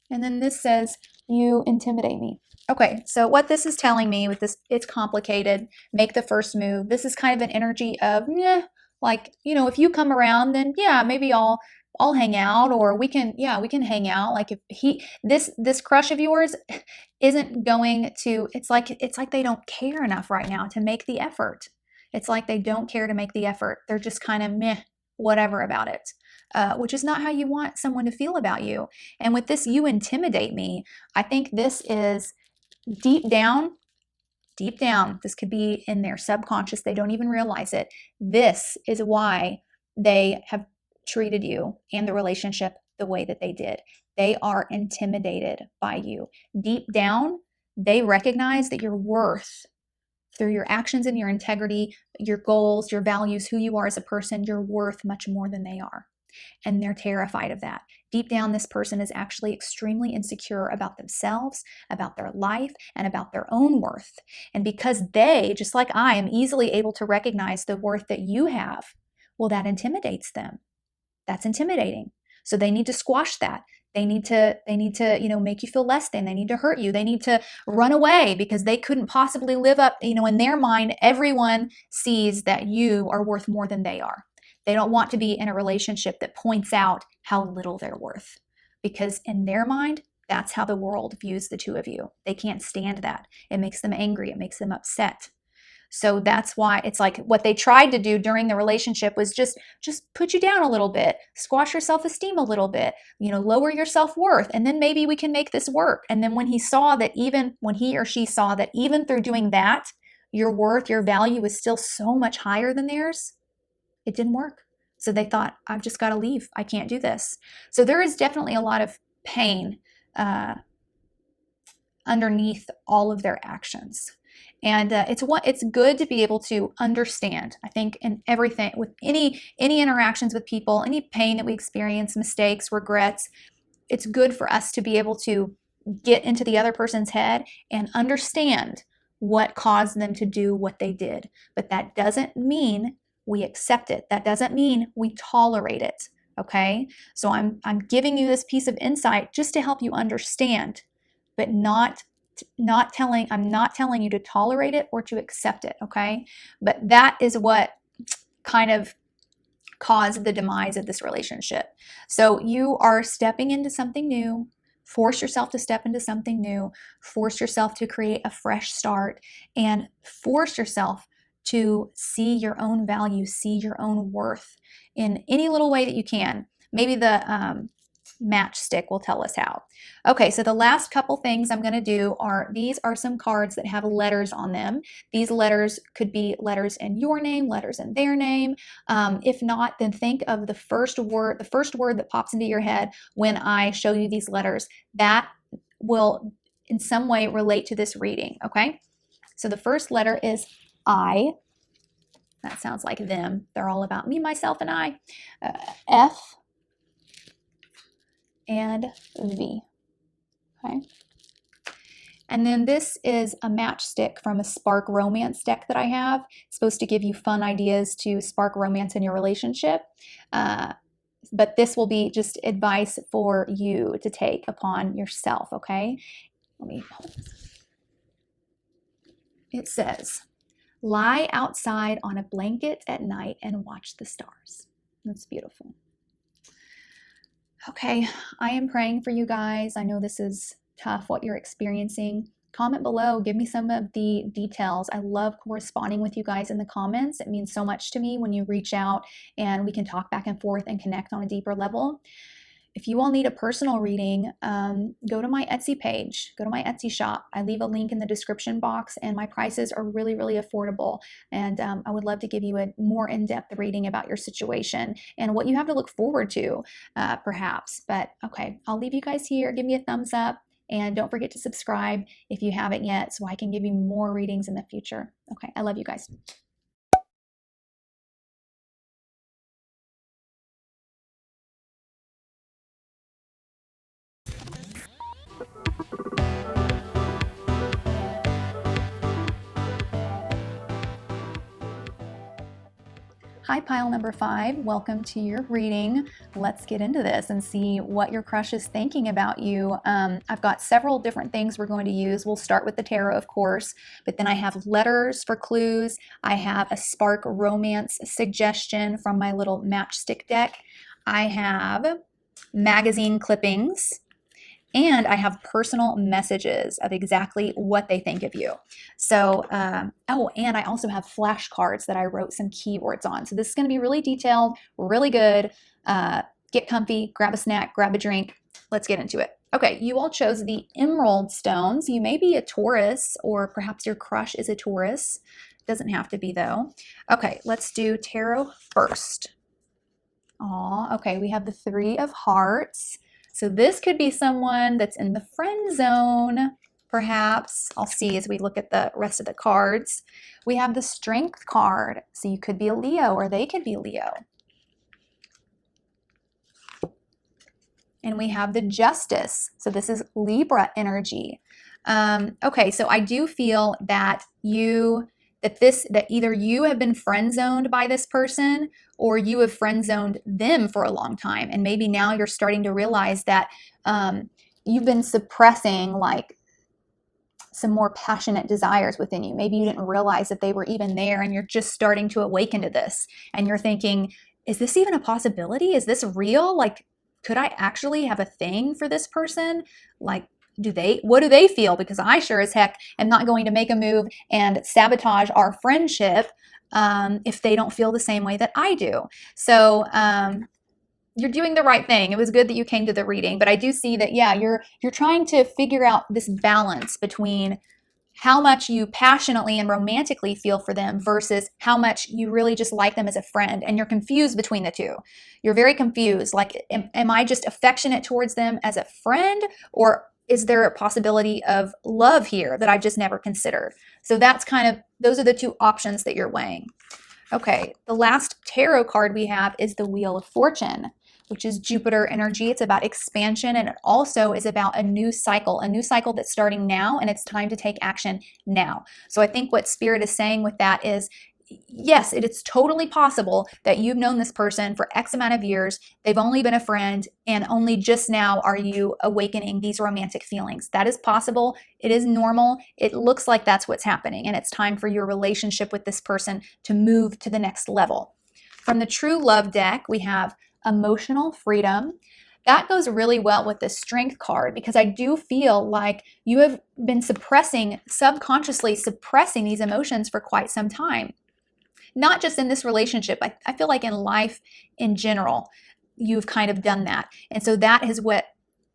And then this says you intimidate me. Okay, so what this is telling me with this, it's complicated, make the first move. This is kind of an energy of, like, you know, if you come around, then yeah, maybe I'll hang out, or we can hang out. Like if this crush of yours isn't going to, it's like they don't care enough right now to make the effort. It's like they don't care to make the effort. They're just kind of meh, whatever about it. Which is not how you want someone to feel about you. And with this, you intimidate me. I think this is deep down, this could be in their subconscious. They don't even realize it. This is why they have treated you and the relationship the way that they did. They are intimidated by you. Deep down, they recognize that your worth through your actions and your integrity, your goals, your values, who you are as a person, you're worth much more than they are. And they're terrified of that. Deep down, this person is actually extremely insecure about themselves, about their life, and about their own worth. And because they, just like I, am easily able to recognize the worth that you have, well, that intimidates them. That's intimidating. So they need to squash that. They need to, make you feel less than. They need to hurt you. They need to run away because they couldn't possibly live up, in their mind, everyone sees that you are worth more than they are. They don't want to be in a relationship that points out how little they're worth, because in their mind, that's how the world views the two of you. They can't stand that. It makes them angry. It makes them upset. So that's why it's like what they tried to do during the relationship was just put you down a little bit, squash your self-esteem a little bit, lower your self-worth, and then maybe we can make this work. And then when he or she saw that even through doing that, your worth, your value is still so much higher than theirs, it didn't work. So they thought, I've just got to leave. I can't do this. So there is definitely a lot of pain underneath all of their actions. And it's good to be able to understand. I think in everything, with any interactions with people, any pain that we experience, mistakes, regrets, it's good for us to be able to get into the other person's head and understand what caused them to do what they did. But that doesn't mean we accept it. That doesn't mean we tolerate it. Okay? So I'm giving you this piece of insight just to help you understand, but I'm not telling you to tolerate it or to accept it, okay? But that is what kind of caused the demise of this relationship. So you are stepping into something new. Force yourself to step into something new. Force yourself to create a fresh start, and force yourself to see your own value, see your own worth in any little way that you can. Maybe the matchstick will tell us how. Okay, so the last couple things I'm going to do are, these are some cards that have letters on them. These letters could be letters in your name, letters in their name. If not, then think of the first word that pops into your head when I show you these letters. That will in some way relate to this reading, okay? So the first letter is I. That sounds like them. They're all about me, myself, and I. F and V. Okay. And then this is a matchstick from a Spark Romance deck that I have. It's supposed to give you fun ideas to spark romance in your relationship. But this will be just advice for you to take upon yourself, okay? Let me hold this. It says, lie outside on a blanket at night and watch the stars. That's beautiful. Okay, I am praying for you guys. I know this is tough, what you're experiencing. Comment below, give me some of the details. I love corresponding with you guys in the comments. It means so much to me when you reach out and we can talk back and forth and connect on a deeper level. If you all need a personal reading, go to my Etsy page, go to my Etsy shop. I leave a link in the description box, and my prices are really, really affordable. And I would love to give you a more in-depth reading about your situation and what you have to look forward to, perhaps. But okay, I'll leave you guys here. Give me a thumbs up, and don't forget to subscribe if you haven't yet, so I can give you more readings in the future. Okay, I love you guys. Hi, pile number 5. Welcome to your reading. Let's get into this and see what your crush is thinking about you. I've got several different things we're going to use. We'll start with the tarot, of course, but then I have letters for clues. I have a spark romance suggestion from my little matchstick deck. I have magazine clippings. And I have personal messages of exactly what they think of you. So, oh, and I also have flashcards that I wrote some keywords on. So this is going to be really detailed, really good. Get comfy, grab a snack, grab a drink. Let's get into it. Okay, you all chose the emerald stones. You may be a Taurus, or perhaps your crush is a Taurus. Doesn't have to be, though. Okay, let's do tarot first. Aw, okay, we have the 3 of hearts. So this could be someone that's in the friend zone, perhaps. I'll see as we look at the rest of the cards. We have the Strength card. So you could be a Leo, or they could be Leo. And we have the Justice. So this is Libra energy. Okay, so I do feel that that either you have been friend zoned by this person, or you have friend zoned them for a long time, and maybe now you're starting to realize that you've been suppressing like some more passionate desires within you. Maybe you didn't realize that they were even there, and you're just starting to awaken to this, and you're thinking, is this even a possibility? Is this real? Like, could I actually have a thing for this person? Like, what do they feel? Because I sure as heck am not going to make a move and sabotage our friendship if they don't feel the same way that I do. So you're doing the right thing. It was good that you came to the reading, but I do see that, yeah, you're trying to figure out this balance between how much you passionately and romantically feel for them versus how much you really just like them as a friend, and you're confused between the two. You're very confused. Like, am I just affectionate towards them as a friend, or is there a possibility of love here that I've just never considered? So that's those are the 2 options that you're weighing. Okay, the last tarot card we have is the Wheel of Fortune, which is Jupiter energy. It's about expansion, and it also is about a new cycle that's starting now, and it's time to take action now. So I think what Spirit is saying with that is, yes, it is totally possible that you've known this person for X amount of years. They've only been a friend, and only just now are you awakening these romantic feelings. That is possible. It is normal. It looks like that's what's happening, and it's time for your relationship with this person to move to the next level. From the True Love deck, we have emotional freedom. That goes really well with the Strength card, because I do feel like you have been subconsciously suppressing these emotions for quite some time. Not just in this relationship. I feel like in life in general, you've kind of done that. And so that is what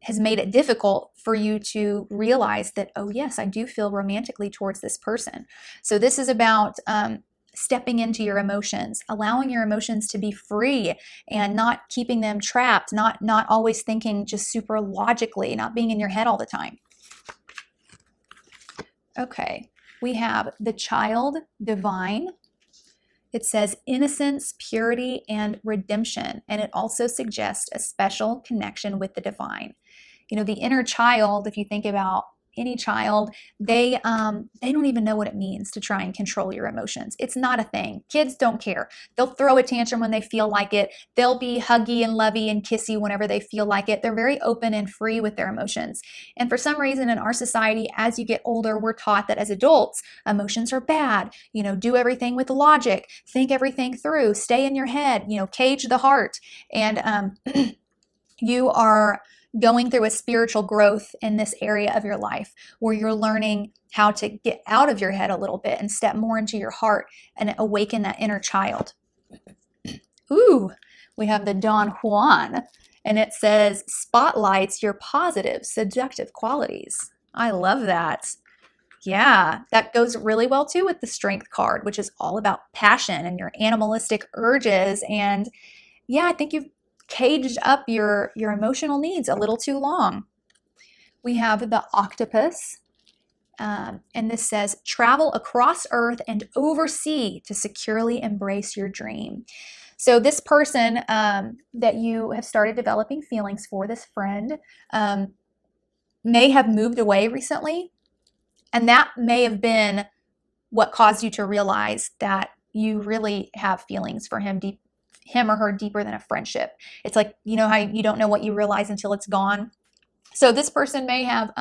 has made it difficult for you to realize that, oh yes, I do feel romantically towards this person. So this is about stepping into your emotions, allowing your emotions to be free and not keeping them trapped, not always thinking just super logically, not being in your head all the time. Okay, we have the Child Divine. It says innocence, purity, and redemption, and it also suggests a special connection with the divine. You know, the inner child, if you think about any child, they don't even know what it means to try and control your emotions. It's not a thing. Kids don't care. They'll throw a tantrum when they feel like it. They'll be huggy and lovey and kissy whenever they feel like it. They're very open and free with their emotions. And for some reason in our society, as you get older, we're taught that as adults, emotions are bad. You know, do everything with logic, think everything through, stay in your head, you know, cage the heart. And you are going through a spiritual growth in this area of your life where you're learning how to get out of your head a little bit and step more into your heart and awaken that inner child. Ooh, we have the Don Juan, and it says, spotlights your positive, seductive qualities. I love that. Yeah, that goes really well too with the Strength card, which is all about passion and your animalistic urges. And yeah, I think you've caged up your emotional needs a little too long. We have the Octopus, and this says, travel across Earth and oversea to securely embrace your dream. So this person that you have started developing feelings for, this friend, may have moved away recently, and that may have been what caused you to realize that you really have feelings for him or her deeper than a friendship. It's like, you know how you don't know what you realize until it's gone. So this person may have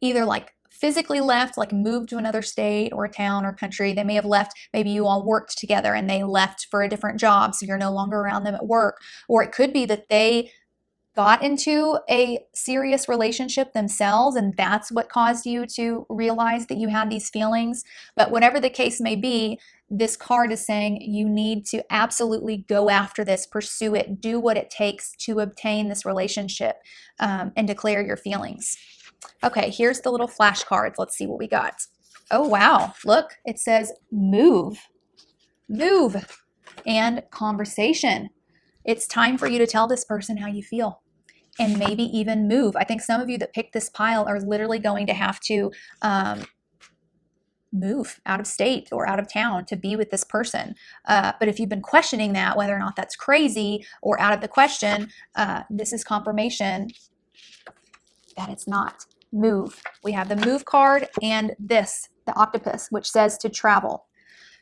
either like physically left, like moved to another state or a town or country. They may have left, maybe you all worked together and they left for a different job, so you're no longer around them at work. Or it could be that they got into a serious relationship themselves, and that's what caused you to realize that you had these feelings. But whatever the case may be, this card is saying you need to absolutely go after this, pursue it, do what it takes to obtain this relationship, and declare your feelings. Okay, here's the little flashcards. Let's see what we got. Oh, wow. Look, it says move, and conversation. It's time for you to tell this person how you feel and maybe even move. I think some of you that picked this pile are literally going to have to move out of state or out of town to be with this person. But if you've been questioning that, whether or not that's crazy or out of the question, this is confirmation that it's not. Move. We have the move card and this, the octopus, which says to travel.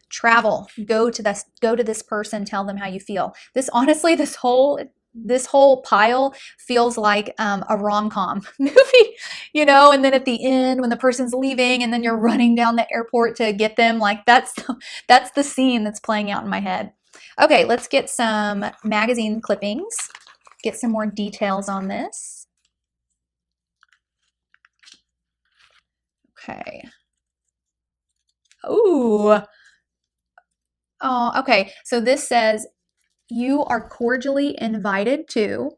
Travel. Go to this person, tell them how you feel. This, honestly, this whole pile feels like a rom-com movie, you know, and then at the end when the person's leaving and then you're running down the airport to get them, like that's the scene that's playing out in my head. Okay, let's get some magazine clippings, get some more details on this. Okay. Ooh. Oh, okay. So this says you are cordially invited to,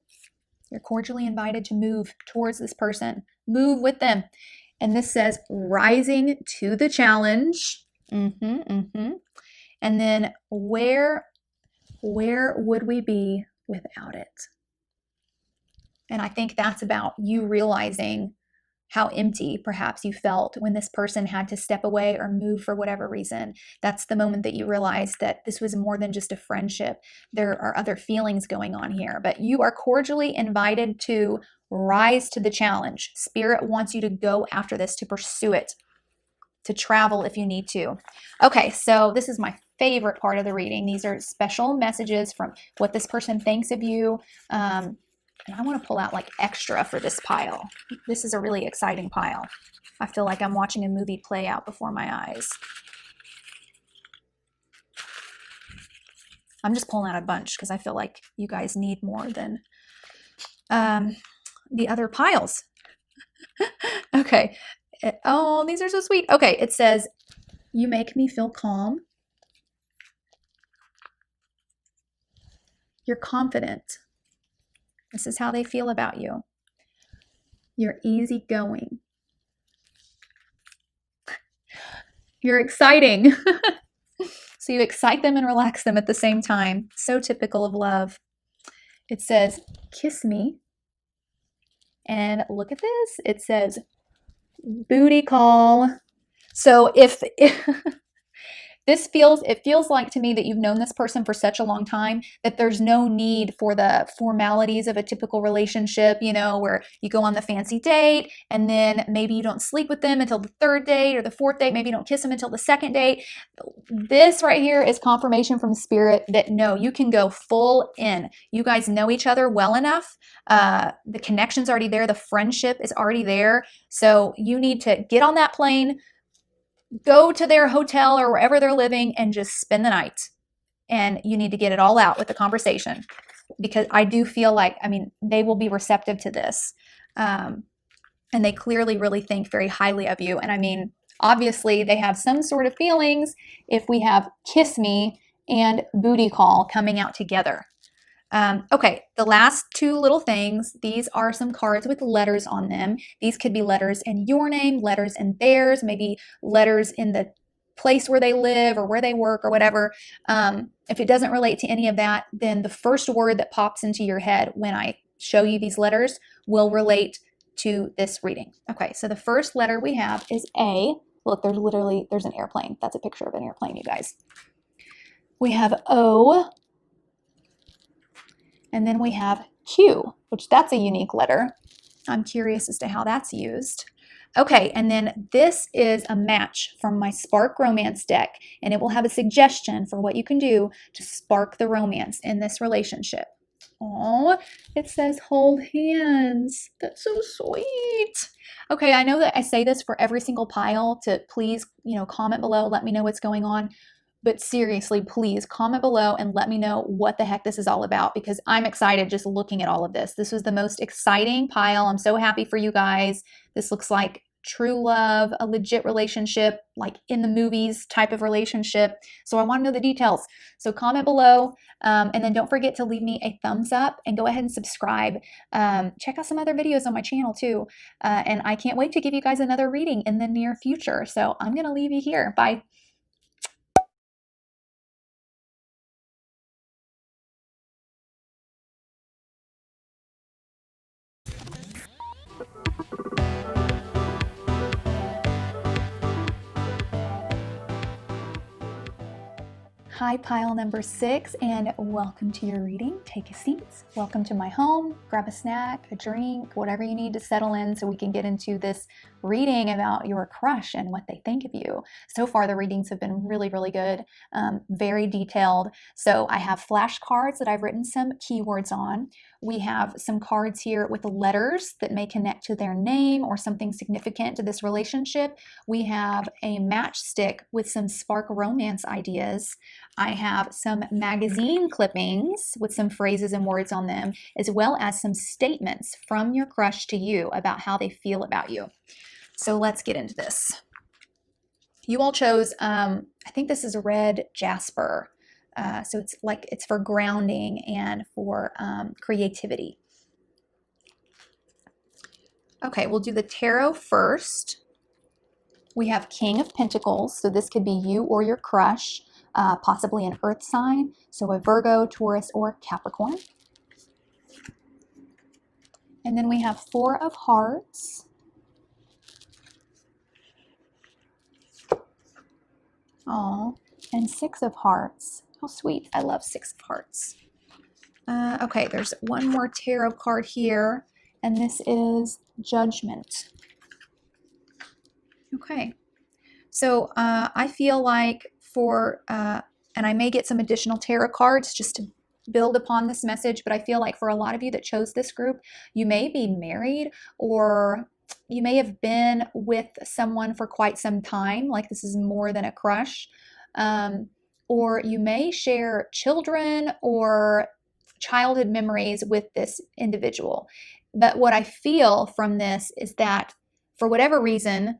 you're cordially invited to move towards this person, move with them. And this says rising to the challenge. And then where would we be without it? And I think that's about you realizing how empty perhaps you felt when this person had to step away or move for whatever reason. That's the moment that you realized that this was more than just a friendship. There are other feelings going on here, but you are cordially invited to rise to the challenge. Spirit wants you to go after this, to pursue it, to travel if you need to. Okay, so this is my favorite part of the reading. These are special messages from what this person thinks of you. And I want to pull out like extra for this pile. This is a really exciting pile. I feel like I'm watching a movie play out before my eyes. I'm just pulling out a bunch because I feel like you guys need more than the other piles. Okay. Oh, these are so sweet. Okay, it says, you make me feel calm. You're confident. This is how they feel about you. You're easygoing. You're exciting. So you excite them and relax them at the same time. So typical of love. It says, kiss me. And look at this. It says, booty call. So if it feels like to me that you've known this person for such a long time that there's no need for the formalities of a typical relationship, you know, where you go on the fancy date and then maybe you don't sleep with them until the third date or the fourth date, maybe you don't kiss them until the second date. This right here is confirmation from spirit that no, you can go full in. You guys know each other well enough. The connection's already there. The friendship is already there. So you need to get on that plane, go to their hotel or wherever they're living and just spend the night. And you need to get it all out with the conversation, because I do feel like, I mean, they will be receptive to this. And they clearly really think very highly of you. And I mean, obviously they have some sort of feelings if we have kiss me and booty call coming out together. Okay, the last two little things, these are some cards with letters on them. These could be letters in your name, letters in theirs, maybe letters in the place where they live or where they work or whatever. If it doesn't relate to any of that, then the first word that pops into your head when I show you these letters will relate to this reading. Okay, so the first letter we have is A. Look, there's an airplane. That's a picture of an airplane, you guys. We have O. And then we have Q, which that's a unique letter. I'm curious as to how that's used. Okay, and then this is a match from my Spark Romance deck, and it will have a suggestion for what you can do to spark the romance in this relationship. Oh, it says hold hands. That's so sweet. Okay, I know that I say this for every single pile to please, comment below, let me know what's going on. But seriously, please comment below and let me know what the heck this is all about, because I'm excited just looking at all of this. This was the most exciting pile. I'm so happy for you guys. This looks like true love, a legit relationship, like in the movies type of relationship. So I want to know the details. So comment below, and then don't forget to leave me a thumbs up and go ahead and subscribe. Check out some other videos on my channel too. And I can't wait to give you guys another reading in the near future. So I'm going to leave you here. Bye. Hi, pile number 6, and welcome to your reading. Take a seat. Welcome to my home. Grab a snack, a drink, whatever you need to settle in so we can get into this reading about your crush and what they think of you. So far, the readings have been really, really good, very detailed. So I have flashcards that I've written some keywords on. We have some cards here with letters that may connect to their name or something significant to this relationship. We have a matchstick with some spark romance ideas. I have some magazine clippings with some phrases and words on them, as well as some statements from your crush to you about how they feel about you. So let's get into this. You all chose, I think this is red jasper. So it's for grounding and for creativity. Okay, we'll do the tarot first. We have King of Pentacles, so this could be you or your crush, possibly an earth sign, so a Virgo, Taurus, or Capricorn. And then we have Four of Hearts. Oh, and Six of Hearts. How sweet. I love Six of Hearts. Okay, there's one more tarot card here, and this is Judgment. Okay, so I feel like and I may get some additional tarot cards just to build upon this message, but I feel like for a lot of you that chose this group, you may be married, or you may have been with someone for quite some time, like this is more than a crush, or you may share children or childhood memories with this individual. But what I feel from this is that for whatever reason,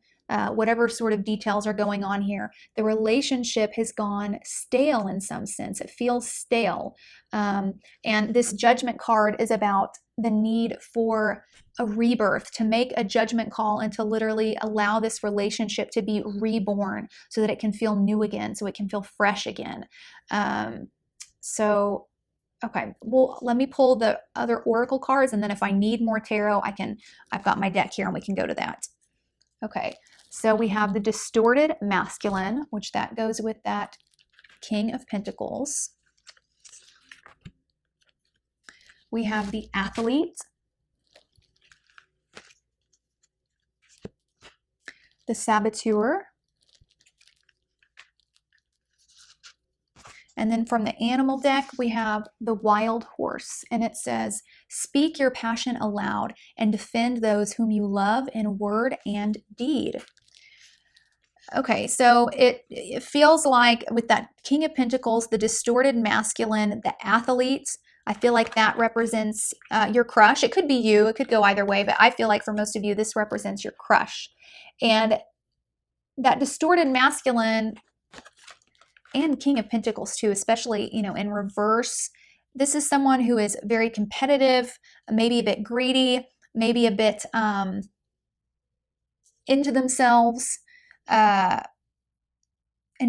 whatever sort of details are going on here, the relationship has gone stale in some sense. It feels stale. And this Judgment card is about the need for a rebirth, to make a judgment call and to literally allow this relationship to be reborn so that it can feel new again, so it can feel fresh again. Okay, well, let me pull the other oracle cards, and then if I need more tarot, I've got my deck here and we can go to that. Okay, so we have the distorted masculine, which that goes with that King of Pentacles. We have the Athlete, the Saboteur, and then from the animal deck, we have the Wild Horse, and it says, speak your passion aloud and defend those whom you love in word and deed. Okay, so it feels like with that King of Pentacles, the distorted masculine, the athlete, I feel like that represents your crush. It could be you. It could go either way, but I feel like for most of you, this represents your crush. And that distorted masculine and King of Pentacles too, especially, you know, in reverse, this is someone who is very competitive, maybe a bit greedy, maybe a bit into themselves, and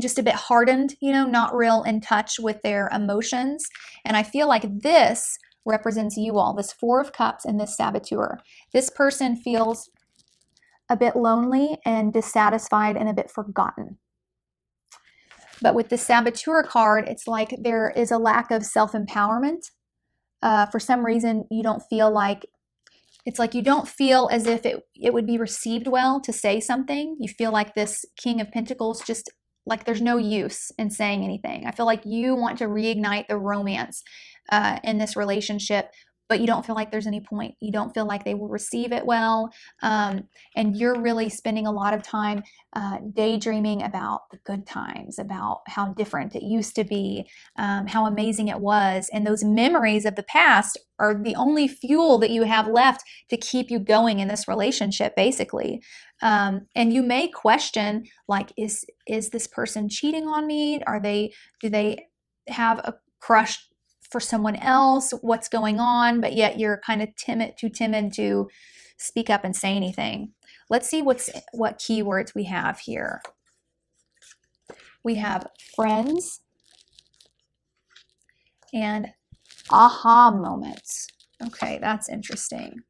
just a bit hardened, you know, not real in touch with their emotions. And I feel like this represents you all, this Four of Cups and this Saboteur. This person feels a bit lonely and dissatisfied and a bit forgotten. But with the Saboteur card, it's like there is a lack of self-empowerment. For some reason, you don't feel like, it's like you don't feel as if it would be received well to say something. You feel like this King of Pentacles, just like there's no use in saying anything. I feel like you want to reignite the romance in this relationship, but you don't feel like there's any point. You don't feel like they will receive it well. And you're really spending a lot of time daydreaming about the good times, about how different it used to be, how amazing it was. And those memories of the past are the only fuel that you have left to keep you going in this relationship, basically. And you may question, like, is this person cheating on me? Do they have a crush for someone else? What's going on? But yet you're kind of too timid to speak up and say anything. Let's see what keywords we have here. We have friends and aha moments. Okay, that's interesting.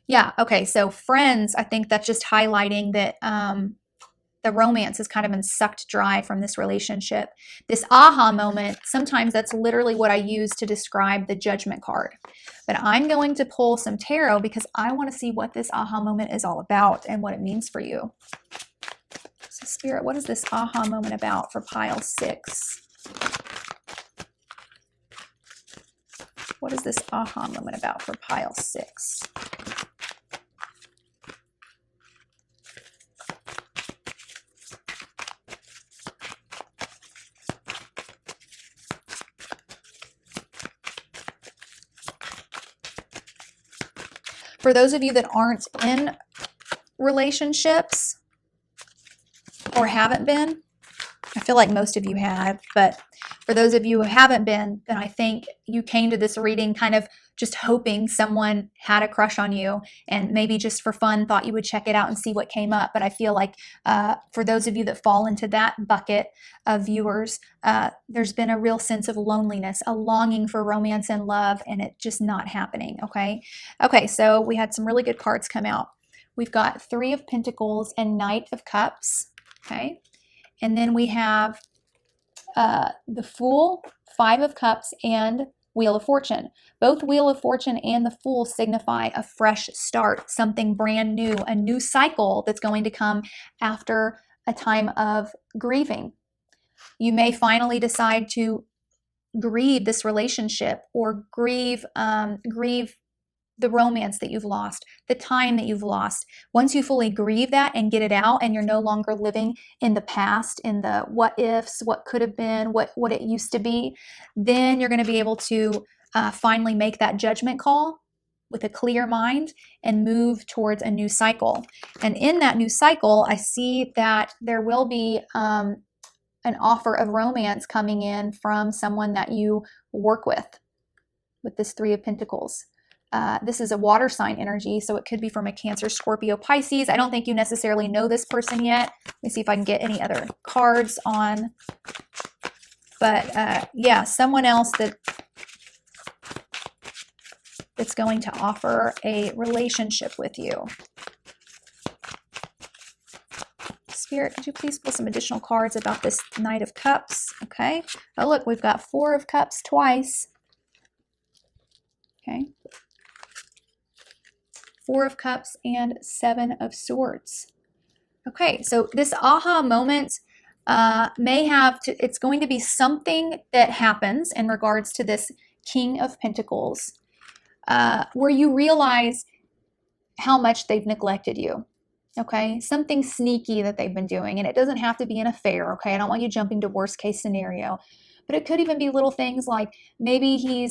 Yeah, okay, so friends, I think that's just highlighting that the romance has kind of been sucked dry from this relationship. This aha moment, sometimes that's literally what I use to describe the Judgment card. But I'm going to pull some tarot because I want to see what this aha moment is all about and what it means for you. So Spirit, what is this aha moment about for pile 6? What is this aha moment about for pile 6? For those of you that aren't in relationships or haven't been, I feel like most of you have, but for those of you who haven't been, then I think you came to this reading kind of just hoping someone had a crush on you and maybe just for fun thought you would check it out and see what came up. But I feel like for those of you that fall into that bucket of viewers, there's been a real sense of loneliness, a longing for romance and love, and it just not happening, okay? Okay, so we had some really good cards come out. We've got Three of Pentacles and Knight of Cups, okay? And then we have the Fool, Five of Cups, and Wheel of Fortune. Both Wheel of Fortune and the Fool signify a fresh start, something brand new, a new cycle that's going to come after a time of grieving. You may finally decide to grieve this relationship or grieve the romance that you've lost, the time that you've lost. Once you fully grieve that and get it out and you're no longer living in the past, in the what ifs, what could have been, what it used to be, then you're going to be able to finally make that judgment call with a clear mind and move towards a new cycle. And in that new cycle, I see that there will be an offer of romance coming in from someone that you work with this Three of Pentacles. This is a water sign energy, so it could be from a Cancer, Scorpio, Pisces. I don't think you necessarily know this person yet. Let me see if I can get any other cards on. But yeah, someone else that's going to offer a relationship with you. Spirit, could you please pull some additional cards about this Knight of Cups? Okay. Oh, look, we've got Four of Cups twice. Okay. Four of Cups and Seven of Swords. Okay, so this aha moment may have to, it's going to be something that happens in regards to this King of Pentacles, where you realize how much they've neglected you. Okay, something sneaky that they've been doing, and it doesn't have to be an affair. Okay, I don't want you jumping to worst case scenario, but it could even be little things like maybe he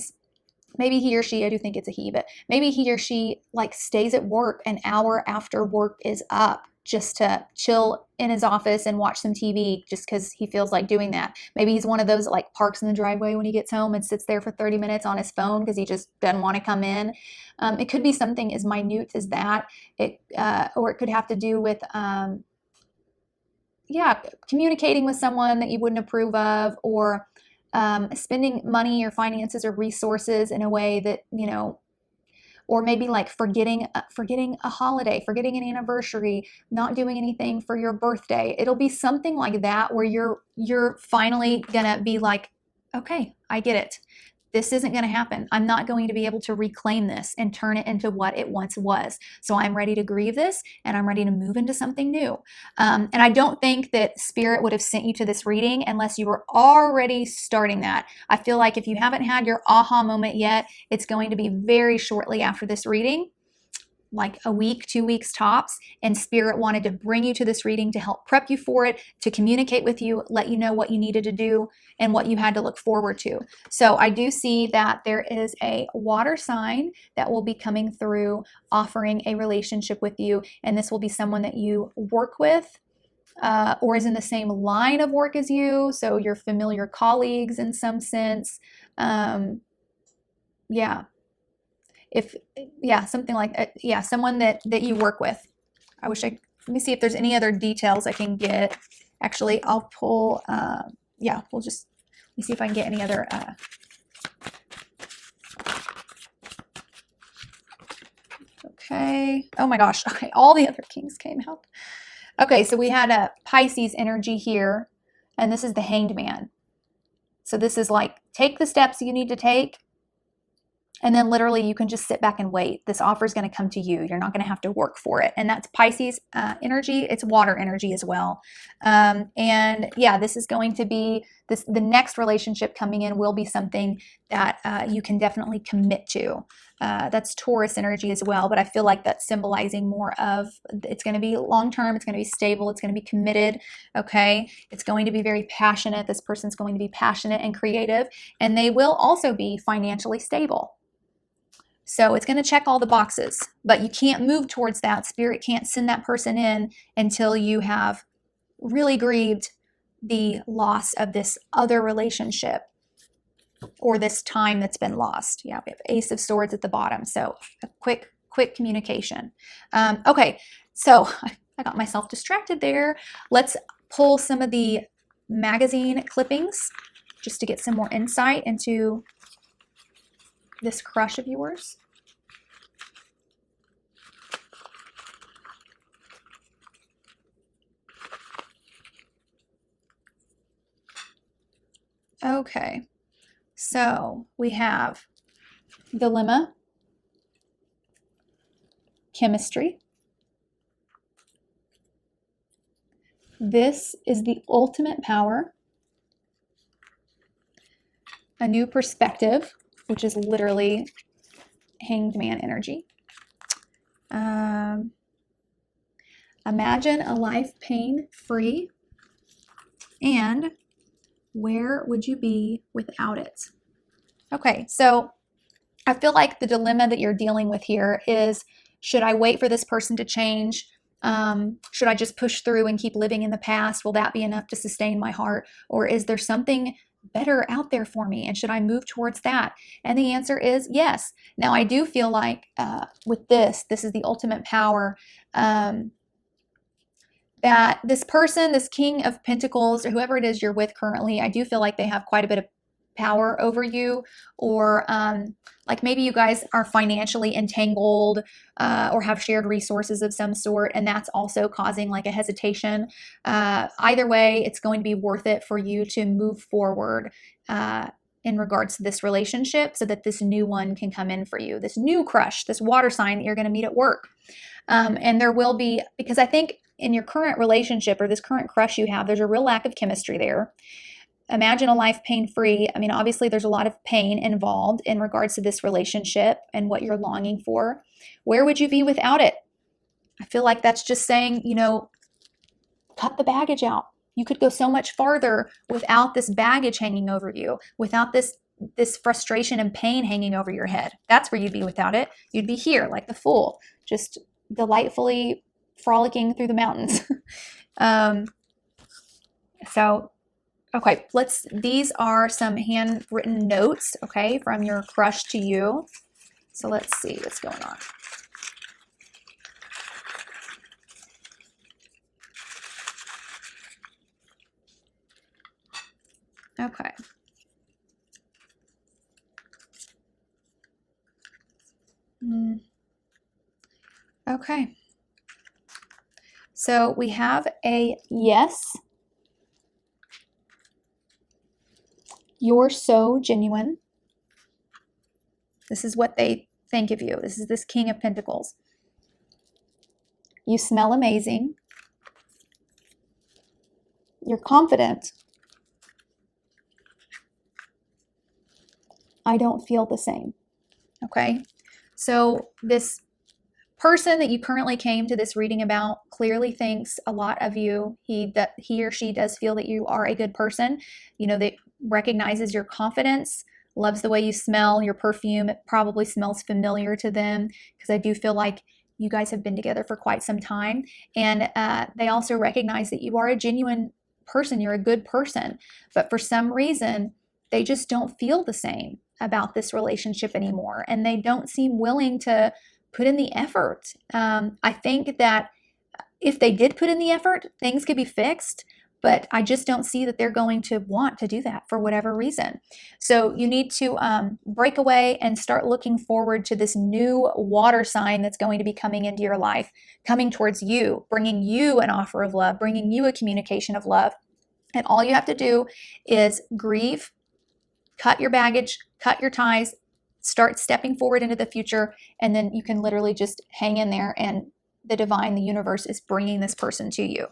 or she, I do think it's a he, but maybe he or she like stays at work an hour after work is up just to chill in his office and watch some TV just because he feels like doing that. Maybe he's one of those that like parks in the driveway when he gets home and sits there for 30 minutes on his phone because he just doesn't want to come in. It could be something as minute as that. Or it could have to do with, communicating with someone that you wouldn't approve of, or spending money or finances or resources in a way that, you know, or maybe like forgetting a holiday, forgetting an anniversary, not doing anything for your birthday. It'll be something like that where you're finally gonna be like, okay, I get it. This isn't going to happen. I'm not going to be able to reclaim this and turn it into what it once was. So I'm ready to grieve this, and I'm ready to move into something new. And I don't think that Spirit would have sent you to this reading unless you were already starting that. I feel like if you haven't had your aha moment yet, it's going to be very shortly after this reading, like a week, 2 weeks tops, and Spirit wanted to bring you to this reading to help prep you for it, to communicate with you, let you know what you needed to do and what you had to look forward to. So I do see that there is a water sign that will be coming through offering a relationship with you, and this will be someone that you work with or is in the same line of work as you, so your familiar colleagues in some sense. Something like someone that you work with. Let me see if there's any other details I can get. Actually, I'll pull, let me see if I can get any other, okay. Oh my gosh, okay, all the other kings came out. Okay, so we had a Pisces energy here, and this is the Hanged Man. So this is like, take the steps you need to take, and then literally you can just sit back and wait. This offer is going to come to you. You're not going to have to work for it. And that's Pisces energy. It's water energy as well. This is going to be, the next relationship coming in will be something that you can definitely commit to. That's Taurus energy as well. But I feel like that's symbolizing more of, it's going to be long-term. It's going to be stable. It's going to be committed. Okay. It's going to be very passionate. This person's going to be passionate and creative. And they will also be financially stable. So it's going to check all the boxes, but you can't move towards that. Spirit can't send that person in until you have really grieved the loss of this other relationship or this time that's been lost. Yeah, we have Ace of Swords at the bottom. So a quick communication. Okay, so I got myself distracted there. Let's pull some of the magazine clippings just to get some more insight into this crush of yours. Okay, so we have dilemma, chemistry. This is the ultimate power, a new perspective, which is literally Hanged Man energy. Imagine a life pain-free, and where would you be without it? Okay, so I feel like the dilemma that you're dealing with here is, should I wait for this person to change? Should I just push through and keep living in the past? Will that be enough to sustain my heart? Or is there something better out there for me, and should I move towards that? And the answer is yes. Now I do feel like with this is the ultimate power, that this person, this King of Pentacles, or whoever it is you're with currently, I do feel like they have quite a bit of power over you, or like maybe you guys are financially entangled or have shared resources of some sort, and that's also causing like a hesitation. Either way, it's going to be worth it for you to move forward in regards to this relationship, so that this new one can come in for you, this new crush, this water sign that you're going to meet at work. And there will be, because I think in your current relationship or this current crush you have, there's a real lack of chemistry there. Imagine a life pain-free. I mean, obviously there's a lot of pain involved in regards to this relationship and what you're longing for. Where would you be without it? I feel like that's just saying, you know, cut the baggage out. You could go so much farther without this baggage hanging over you, without this frustration and pain hanging over your head. That's where you'd be without it. You'd be here like the fool, just delightfully frolicking through the mountains. Okay, these are some handwritten notes, okay, from your crush to you. So let's see what's going on. Okay. Okay. So we have a yes. You're so genuine. This is what they think of you. This is this King of Pentacles. You smell amazing. You're confident. I don't feel the same. Okay. So this person that you currently came to this reading about clearly thinks a lot of you. He or she does feel that you are a good person. You know, that recognizes your confidence, loves the way you smell, your perfume. It probably smells familiar to them, because I do feel like you guys have been together for quite some time. And they also recognize that you are a genuine person. You're a good person. But for some reason, they just don't feel the same about this relationship anymore. And they don't seem willing to put in the effort. I think that if they did put in the effort, things could be fixed, but I just don't see that they're going to want to do that for whatever reason. So you need to break away and start looking forward to this new water sign that's going to be coming into your life, coming towards you, bringing you an offer of love, bringing you a communication of love. And all you have to do is grieve, cut your baggage, cut your ties, start stepping forward into the future, and then you can literally just hang in there, and the divine, the universe, is bringing this person to you.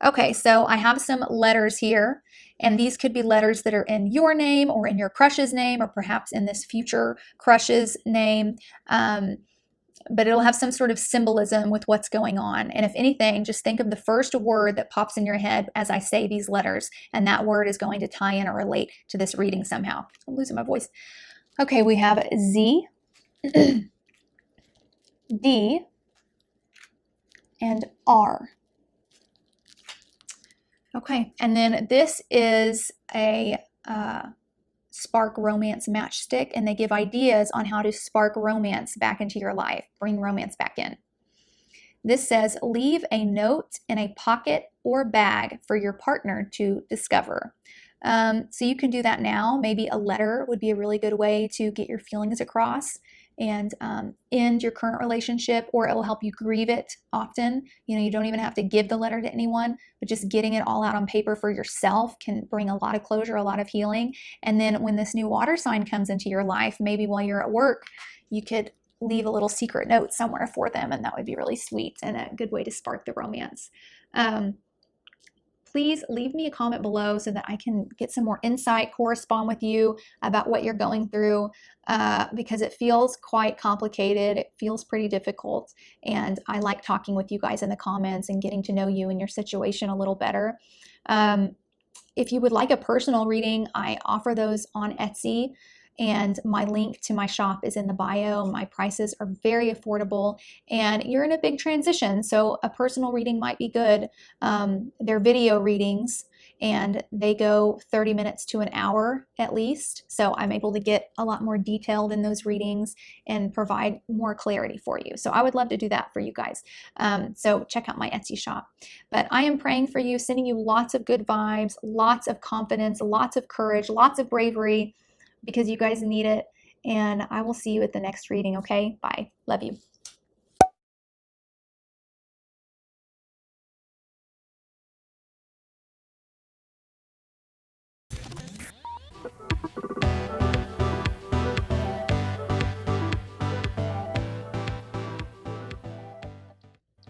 Okay, so I have some letters here, and these could be letters that are in your name or in your crush's name, or perhaps in this future crush's name, but it'll have some sort of symbolism with what's going on. And if anything, just think of the first word that pops in your head as I say these letters, and that word is going to tie in or relate to this reading somehow. I'm losing my voice. Okay, we have Z, D, and R. Okay, and then this is a spark romance matchstick, and they give ideas on how to spark romance back into your life, bring romance back in. This says, leave a note in a pocket or bag for your partner to discover. So you can do that now. Maybe a letter would be a really good way to get your feelings across and end your current relationship, or it will help you grieve it often. You know, you don't even have to give the letter to anyone, but just getting it all out on paper for yourself can bring a lot of closure, a lot of healing. And then when this new water sign comes into your life, maybe while you're at work, you could leave a little secret note somewhere for them, and that would be really sweet and a good way to spark the romance. Please leave me a comment below so that I can get some more insight, correspond with you about what you're going through, because it feels quite complicated. It feels pretty difficult, and I like talking with you guys in the comments and getting to know you and your situation a little better. If you would like a personal reading, I offer those on Etsy, and my link to my shop is in the bio. My prices are very affordable, and you're in a big transition, so a personal reading might be good. They're video readings, and they go 30 minutes to an hour at least. So I'm able to get a lot more detailed in those readings and provide more clarity for you. So I would love to do that for you guys. So check out my Etsy shop. But I am praying for you, sending you lots of good vibes, lots of confidence, lots of courage, lots of bravery, because you guys need it. And I will see you at the next reading, okay? Bye. Love you.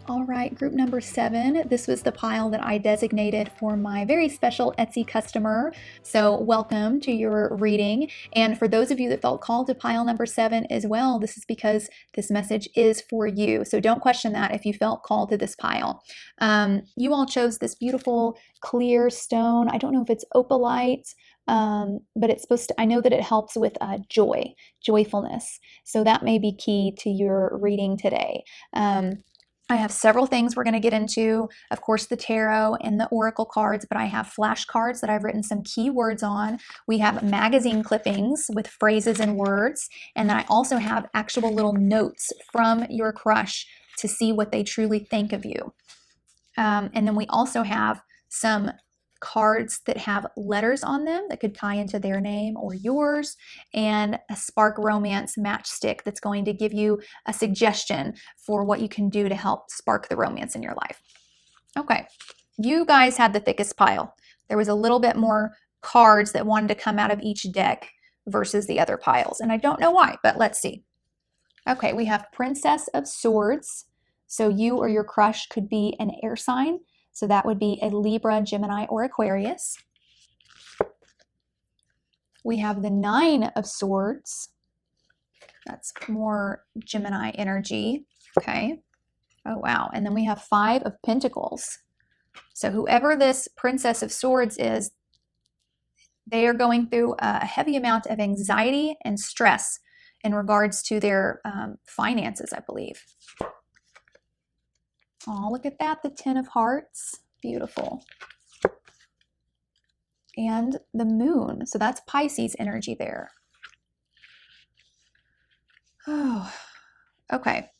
All right, group number 7. This was the pile that I designated for my very special Etsy customer. So welcome to your reading. And for those of you that felt called to pile number 7 as well, this is because this message is for you. So don't question that if you felt called to this pile. You all chose this beautiful clear stone. I don't know if it's opalite, but it's supposed to, I know that it helps with joy, joyfulness. So that may be key to your reading today. I have several things we're going to get into, of course, the tarot and the oracle cards, but I have flashcards that I've written some keywords on. We have magazine clippings with phrases and words, and then I also have actual little notes from your crush to see what they truly think of you. And then we also have some cards that have letters on them that could tie into their name or yours, and a spark romance matchstick that's going to give you a suggestion for what you can do to help spark the romance in your life. Okay, you guys had the thickest pile. There was a little bit more cards that wanted to come out of each deck versus the other piles, and I don't know why, but let's see. Okay, we have Princess of Swords. So you or your crush could be an air sign. So that would be a Libra, Gemini, or Aquarius. We have the Nine of Swords. That's more Gemini energy. Okay. Oh, wow. And then we have Five of Pentacles. So whoever this Princess of Swords is, they are going through a heavy amount of anxiety and stress in regards to their finances, I believe. Oh, look at that, the Ten of Hearts. Beautiful. And the Moon. So that's Pisces energy there. Oh, okay.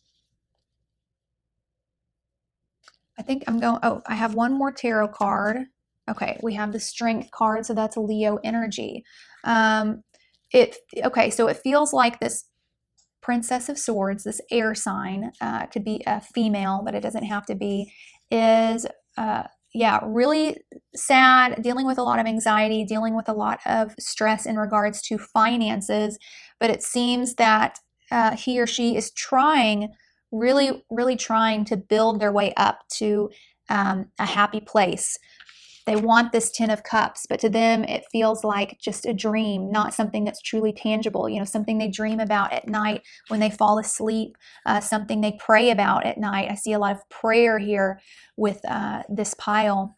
I think I'm going, oh, I have one more tarot card. Okay, we have the Strength card, so that's a Leo energy. Okay, so it feels like this Princess of Swords, this air sign, could be a female, but it doesn't have to be, is, yeah, really sad, dealing with a lot of anxiety, dealing with a lot of stress in regards to finances, but it seems that he or she is trying, really trying to build their way up to a happy place. They want this Ten of Cups, but to them it feels like just a dream, not something that's truly tangible. You know, something they dream about at night when they fall asleep, something they pray about at night. I see a lot of prayer here with this pile.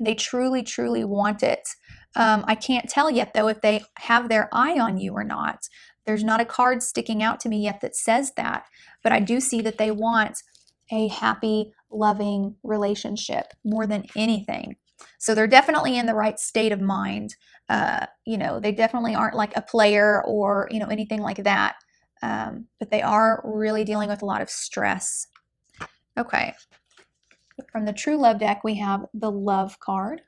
They truly want it. I can't tell yet, though, if they have their eye on you or not. There's not a card sticking out to me yet that says that, but I do see that they want a happy, loving relationship more than anything. So they're definitely in the right state of mind. You know, they definitely aren't like a player or, you know, anything like that. But they are really dealing with a lot of stress. Okay. From the True Love deck, we have the Love card.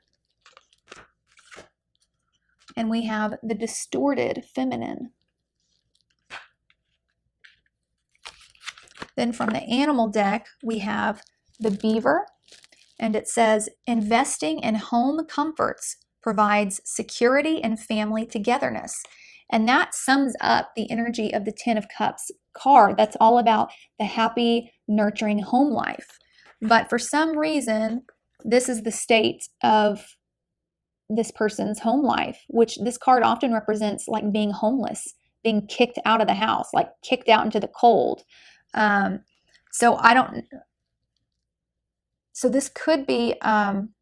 And we have the Distorted Feminine. Then from the Animal deck, we have the Beaver. And it says, investing in home comforts provides security and family togetherness. And that sums up the energy of the Ten of Cups card. That's all about the happy, nurturing home life. But for some reason, this is the state of this person's home life, which this card often represents like being homeless, being kicked out of the house, like kicked out into the cold. So I don't... So this could be, some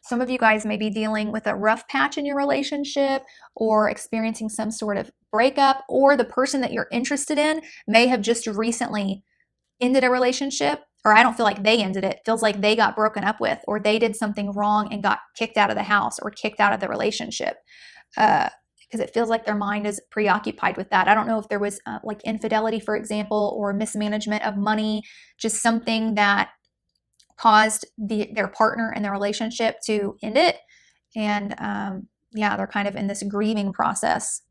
of you guys may be dealing with a rough patch in your relationship or experiencing some sort of breakup, or the person that you're interested in may have just recently ended a relationship or I don't feel like they ended it. It feels like they got broken up with, or they did something wrong and got kicked out of the house or kicked out of the relationship. Because it feels like their mind is preoccupied with that. I don't know if there was like infidelity, for example, or mismanagement of money, just something that caused their partner and their relationship to end it. And yeah, they're kind of in this grieving process.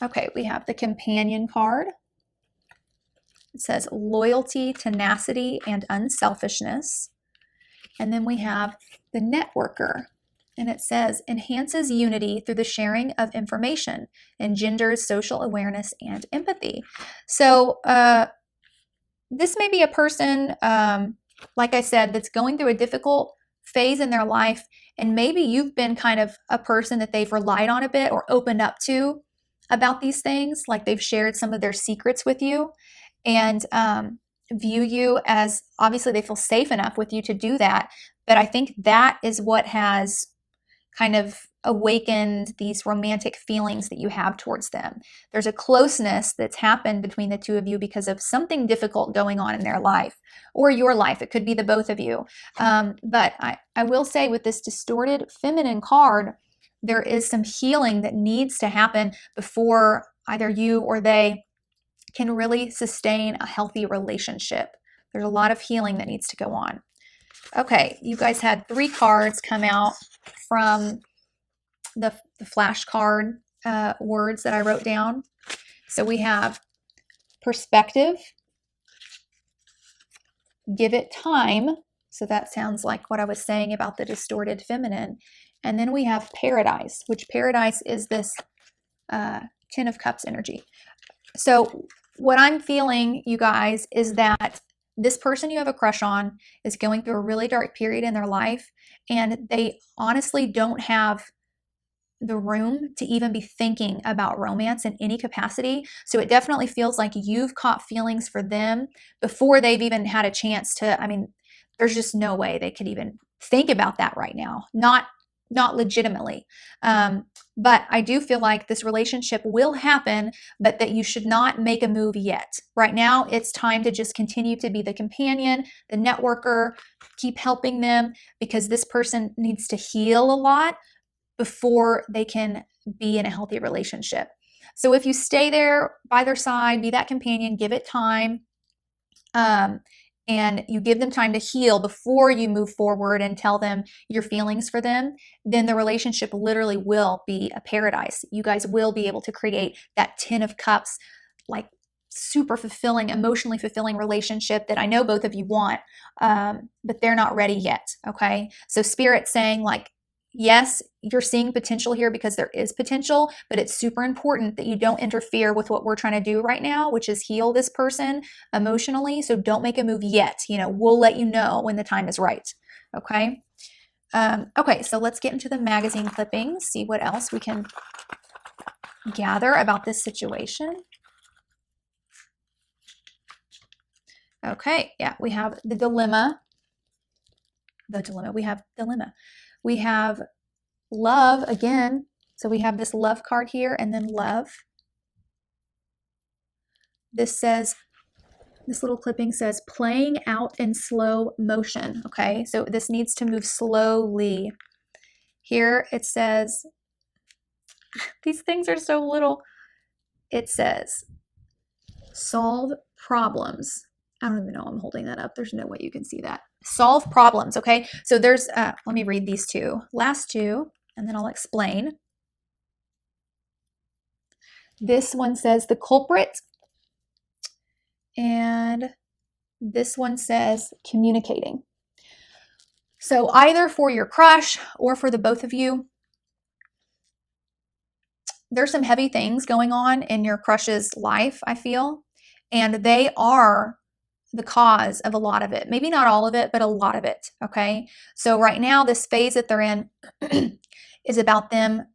Okay, we have the companion card. It says loyalty, tenacity, and unselfishness. And then we have the networker. And it says enhances unity through the sharing of information, engenders social awareness and empathy. So this may be a person, like I said, that's going through a difficult phase in their life. And maybe you've been kind of a person that they've relied on a bit or opened up to about these things. Like they've shared some of their secrets with you and view you as, obviously they feel safe enough with you to do that. But I think that is what has kind of awakened these romantic feelings that you have towards them. There's a closeness that's happened between the two of you because of something difficult going on in their life or your life. It could be the both of you. But I will say with this distorted feminine card, there is some healing that needs to happen before either you or they can really sustain a healthy relationship. There's a lot of healing that needs to go on. Okay, you guys had 3 cards come out from the flashcard words that I wrote down. So we have perspective, give it time. So that sounds like what I was saying about the distorted feminine. And then we have paradise, which paradise is this 10 of Cups energy. So what I'm feeling, you guys, is that this person you have a crush on is going through a really dark period in their life, and they honestly don't have the room to even be thinking about romance in any capacity. So it definitely feels like you've caught feelings for them before they've even had a chance to, I mean, there's just no way they could even think about that right now. Not legitimately. But I do feel like this relationship will happen, but that you should not make a move yet. Right now, it's time to just continue to be the companion, the networker, keep helping them, because this person needs to heal a lot before they can be in a healthy relationship. So if you stay there by their side, be that companion, give it time, and you give them time to heal before you move forward and tell them your feelings for them, then the relationship literally will be a paradise. You guys will be able to create that 10 of Cups, like super fulfilling, emotionally fulfilling relationship that I know both of you want, but they're not ready yet, okay? So Spirit's saying, like, yes, you're seeing potential here because there is potential, but it's super important that you don't interfere with what we're trying to do right now, which is heal this person emotionally. So don't make a move yet. You know, we'll let you know when the time is right. Okay. Okay, so let's get into the magazine clippings, see what else we can gather about this situation. Okay, yeah, we have the dilemma. We have dilemma. We have love again. So we have this love card here and then love. This says, this little clipping says playing out in slow motion. Okay, so this needs to move slowly. Here it says, these things are so little. It says solve problems. I don't even know I'm holding that up. There's no way you can see that. Solve problems, okay? So there's, let me read these two, last two, and then I'll explain. This one says the culprit, and this one says communicating. So either for your crush or for the both of you, there's some heavy things going on in your crush's life, I feel, and they are the cause of a lot of it. Maybe not all of it, but a lot of it, okay? So right now, this phase that they're in is about them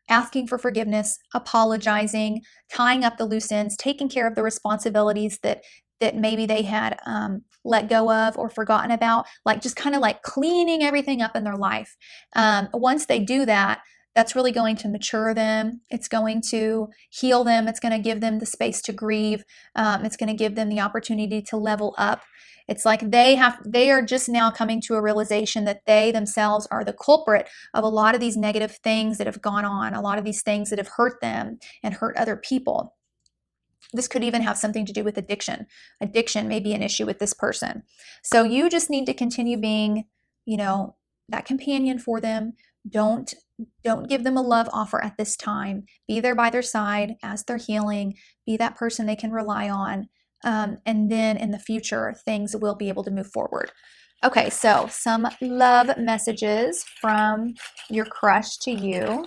asking for forgiveness, apologizing, tying up the loose ends, taking care of the responsibilities that maybe they had let go of or forgotten about, like just kind of like cleaning everything up in their life. Once they do that, That's really going to mature them. It's going to heal them. It's going to give them the space to grieve. It's going to give them the opportunity to level up. It's like they are just now coming to a realization that they themselves are the culprit of a lot of these negative things that have gone on, a lot of these things that have hurt them and hurt other people. This could even have something to do with addiction. Addiction may be an issue with this person. So you just need to continue being, you know, that companion for them. Don't give them a love offer at this time. Be there by their side as they're healing. Be that person they can rely on. And then in the future, things will be able to move forward. Okay, so some love messages from your crush to you.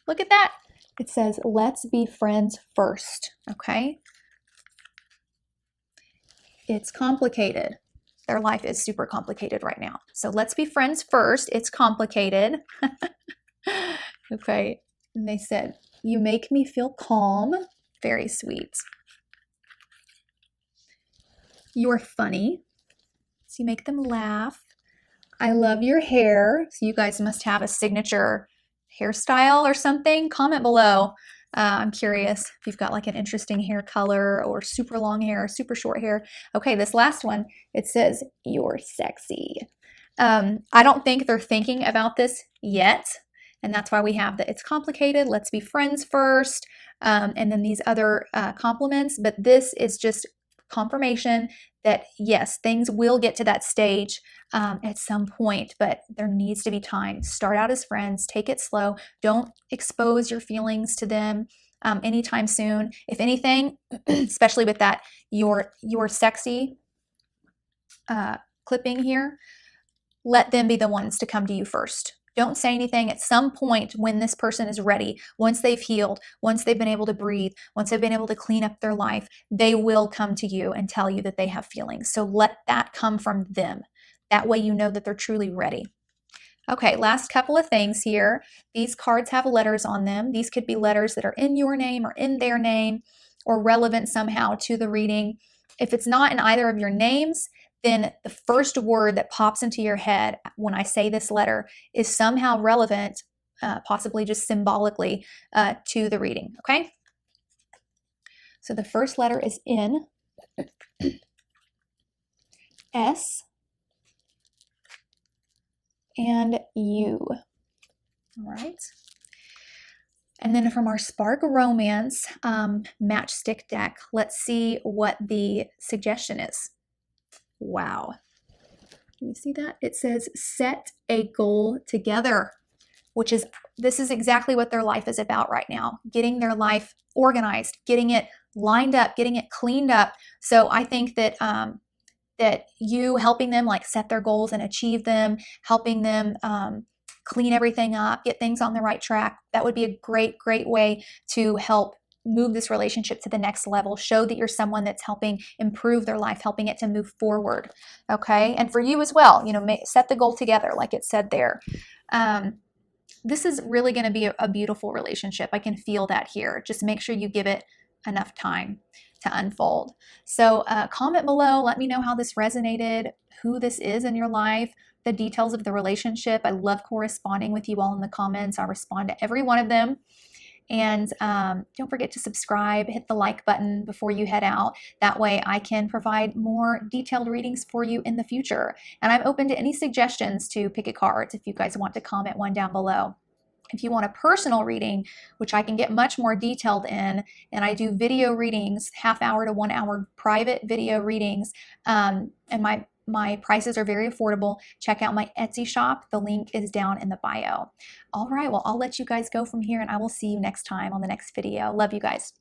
Look at that. It says, let's be friends first, okay? It's complicated. Their life is super complicated right now. So let's be friends first. It's complicated. Okay. And they said, you make me feel calm. Very sweet. You're funny. So you make them laugh. I love your hair. So you guys must have a signature hairstyle or something. Comment below. I'm curious if you've got like an interesting hair color or super long hair, super short hair. Okay, this last one, it says, you're sexy. I don't think they're thinking about this yet. And that's why we have the, it's complicated. Let's be friends first. And then these other compliments. But this is just confirmation that yes, things will get to that stage at some point, but there needs to be time. Start out as friends, take it slow. Don't expose your feelings to them anytime soon. If anything, especially with that, you're sexy clipping here, let them be the ones to come to you first. Don't say anything. At some point when this person is ready, once they've healed, once they've been able to breathe, once they've been able to clean up their life, they will come to you and tell you that they have feelings. So let that come from them. That way you know that they're truly ready. Okay, last couple of things here. These cards have letters on them. These could be letters that are in your name or in their name or relevant somehow to the reading. If it's not in either of your names, then the first word that pops into your head when I say this letter is somehow relevant, possibly just symbolically, to the reading, okay? So the first letter is N, S, and U, all right? And then from our Spark Romance matchstick deck, let's see what the suggestion is. Wow. Can you see that? It says, set a goal together, which is, this is exactly what their life is about right now. Getting their life organized, getting it lined up, getting it cleaned up. So I think that, that you helping them like set their goals and achieve them, helping them clean everything up, get things on the right track, that would be a great, great way to help move this relationship to the next level. Show that you're someone that's helping improve their life, helping it to move forward. Okay. And for you as well, you know, set the goal together, like it said there. This is really going to be a beautiful relationship. I can feel that here. Just make sure you give it enough time to unfold. So comment below. Let me know how this resonated, who this is in your life, the details of the relationship. I love corresponding with you all in the comments. I respond to every one of them. And don't forget to subscribe, hit the like button before you head out. That way I can provide more detailed readings for you in the future. And I'm open to any suggestions to pick a card if you guys want to comment one down below. If you want a personal reading, which I can get much more detailed in, and I do video readings, half-hour to 1 hour private video readings, and my prices are very affordable. Check out my Etsy shop. The link is down in the bio. All right, well, I'll let you guys go from here, and I will see you next time on the next video. Love you guys.